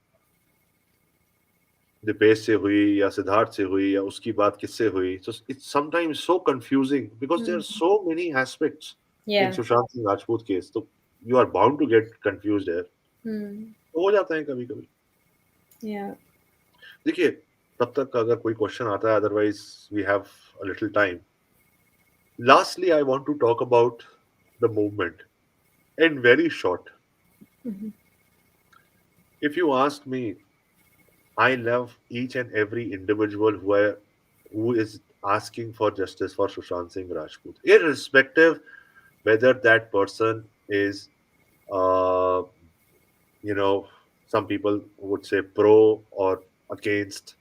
S1: दीपेश से हुई या सिद्धार्थ से हुई या उसकी बात किससे हुई. So it's sometimes so confusing because there are so many aspects in
S5: Yeah.
S1: Sushant Singh Rajput case. So you are bound to get confused there. तो हो जाता है कभी कभी.
S5: Yeah.
S1: देखिए, तब तक अगर कोई क्वेश्चन आता है, otherwise we have a little time. Lastly, I want to talk about the movement in very short. If you ask me, I love each and every individual who is asking for justice for Sushant Singh Rajput, irrespective whether that person is, uh, some people would say pro or against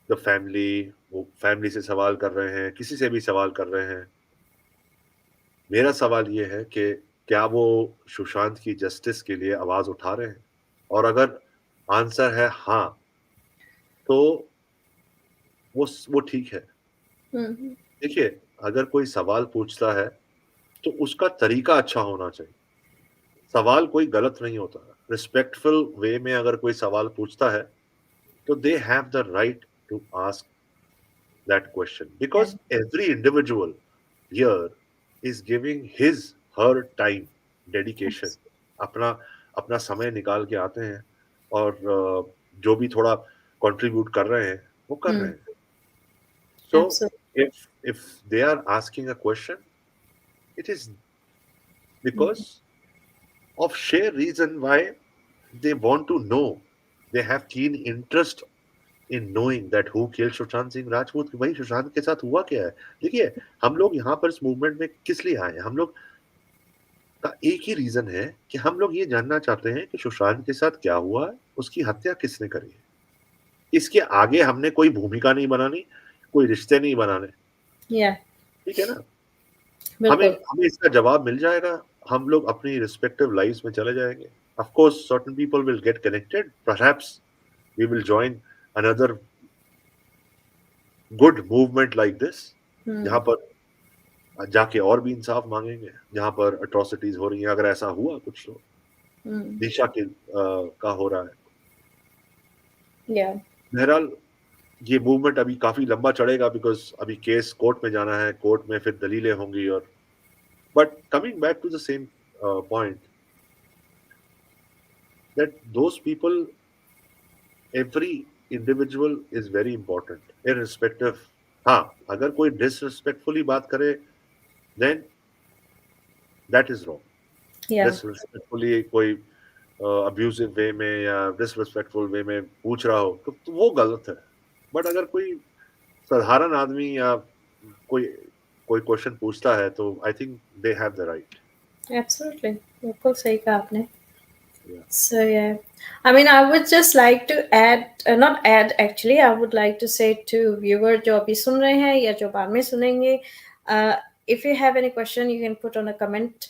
S1: the family. वो family से सवाल कर रहे हैं, किसी से भी सवाल कर रहे हैं. मेरा सवाल ये है कि क्या वो सुशांत की जस्टिस के लिए आवाज उठा रहे हैं, और अगर आंसर है हाँ, तो वो ठीक है. देखिए, अगर कोई सवाल पूछता है तो उसका तरीका अच्छा होना चाहिए। सवाल कोई गलत नहीं होता। रिस्पेक्टफुल वे में अगर कोई सवाल पूछता है तो they have the right to ask that question,
S5: Yeah.
S1: because every individual here is giving his her time, dedication, अपना अपना समय निकाल के आते हैं और जो भी थोड़ा कंट्रीब्यूट कर रहे हैं वो कर रहे
S5: Hmm.
S1: हैं. So
S5: Absolutely.
S1: if they are asking a question, it is because of sheer reason why they want to know. They have keen interest in knowing that who killed Sushant Singh Rajput, कि भाई सुशांत के साथ हुआ क्या है. देखिए, हम लोग यहाँ पर इस मूवमेंट में किस लिए आए हैं? हम लोग का एक ही रीजन है कि हम लोग ये जानना चाहते हैं कि सुशांत के साथ क्या हुआ है, उसकी हत्या किसने करी है. इसके आगे हमने कोई भूमिका नहीं बनानी, कोई रिश्ते नहीं बनाने.
S5: Yeah.
S1: ठीक है ना? हमें
S5: बिल्कुल.
S1: हमें इसका जवाब मिल जाएगा. हम लोग अपनी रिस्पेक्टिव लाइफ्स में चले जाएंगे. Of course, certain people will get connected. Perhaps we will join another good movement like this, जहाँ पर जाके और भी इंसाफ मांगेंगे, जहाँ पर अट्रॉसिटीज हो रही हैं. अगर ऐसा हुआ कुछ तो दिशा के का हो रहा है.
S5: Yeah.
S1: बहरहाल ये मूवमेंट अभी काफी लंबा चढ़ेगा, बिकॉज अभी केस कोर्ट में जाना है, कोर्ट में फिर दलीलें होंगी. और but coming back to the same point, that those people, every individual is very important irrespective. हाँ, अगर कोई डिसरिस्पेक्टफुली बात करे then that is wrong.
S5: Yeah.
S1: Disrespectfully कोई अब्यूजिव वे में या डिसरिस्पेक्टफुल वे में पूछ रहा हो तो वो गलत है. बट अगर कोई साधारण आदमी या कोई कोई क्वेश्चन पूछता है तो I think they have the right.
S5: Absolutely. बिल्कुल सही कहा आपने. So yeah, I mean, I would just like to add, not add actually, I would like to say to viewer जो अभी सुन रहे हैं या जो बाद में सुनेंगे, if you have any question, you can put on a comment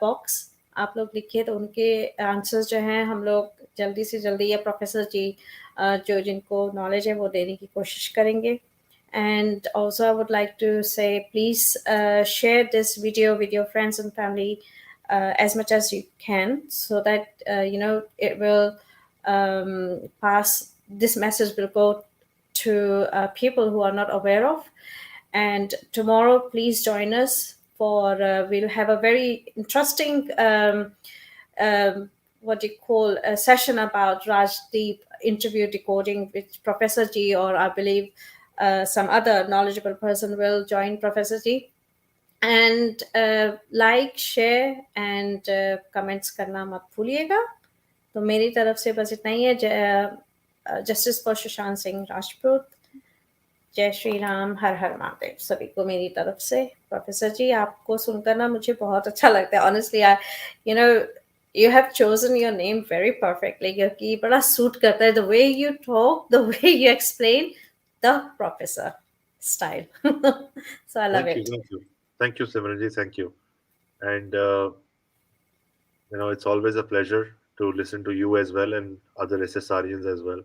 S5: box. आप लोग लिखिए तो उनके आंसर्स जो हैं हम लोग जल्दी से जल्दी, या प्रोफेसर जी जो जिनको नॉलेज है वो देने की कोशिश करेंगे. And also, I would like to say, please share this video with your friends and family as much as you can, so that it will pass. This message will go to people who are not aware of. And tomorrow, please join us for we'll have a very interesting what do you call a session about Rajdeep interview decoding with Professor G, or I believe some other knowledgeable person will join Professor G. And like, share and comments करना मत भूलिएगा. तो मेरी तरफ से बस इतना ही है. Justice for Sushant Singh Rajput. जय श्री राम, हर हर महादेव सभी को मेरी तरफ से. प्रोफेसर जी, आपको सुनकर ना मुझे बहुत अच्छा लगता है. Honestly, you know, you have chosen your name very perfectly, क्योंकि बड़ा सूट करता है. The way you talk, the way you explain, the professor style. So I love it.
S1: Thank you, Simranji. Thank you. And it's always a pleasure to listen to you as well and other SSRians as well.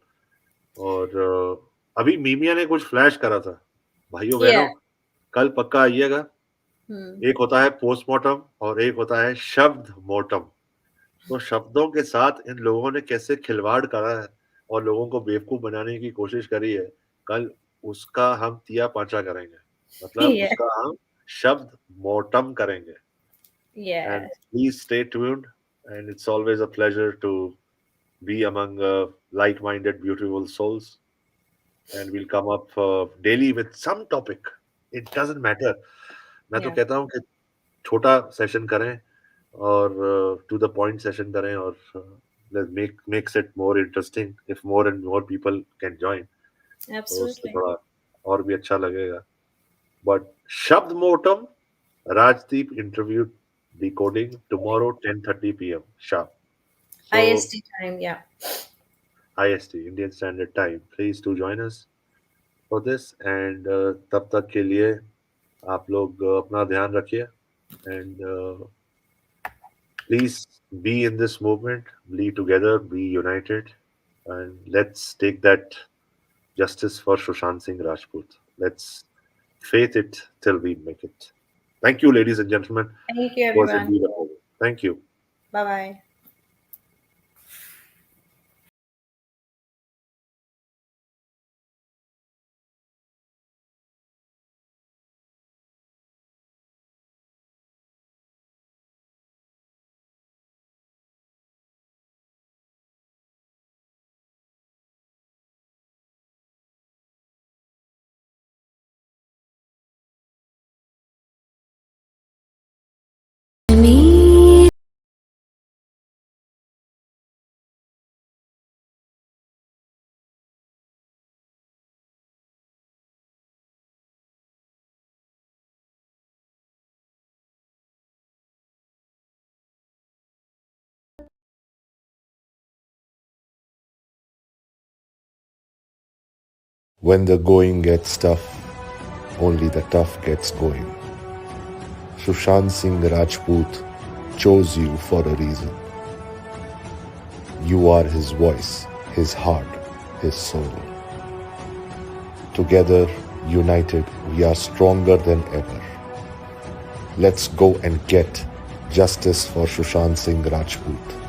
S1: और अभी मीमिया ने कुछ flash करा था. भाइयों बहनों, कल पक्का आइएगा. एक होता है पोस्टमार्टम और एक होता है शब्द मोर्टम. तो शब्दों के साथ इन लोगों ने कैसे खिलवाड़ करा है और लोगों को बेवकूफ बनाने की कोशिश करी है, कल उसका हम तिया पांचा करेंगे. मतलब उसका हम शब्द मोर्टम करेंगे. And please stay tuned. And it's always a pleasure to be among like-minded, beautiful souls. And we'll come up daily with some topic. It doesn't matter. मैं तो कहता हूँ कि छोटा सेशन करें और to the point सेशन करें और makes it more interesting if more and more people can join. तो उससे थोड़ा और भी अच्छा लगेगा. But शब्द मोर्टम, Rajdeep interview decoding tomorrow 10:30 p.m. sharp. So,
S5: IST time, yeah.
S1: IST, Indian Standard Time. Please do join us for this. And तब तक के लिए आप लोग अपना ध्यान रखिए. And please be in this movement, be together, be united. And let's take that justice for Sushant Singh Rajput. Let's faith it till we make it. Thank you, ladies and gentlemen.
S5: Thank you,
S1: It was
S5: everyone.
S1: indeed a pleasure. Thank you.
S5: Bye bye.
S1: When the going gets tough, only the tough gets going. Sushant Singh Rajput chose you for a reason. You are his voice, his heart, his soul. Together, united, we are stronger than ever. Let's go and get justice for Sushant Singh Rajput.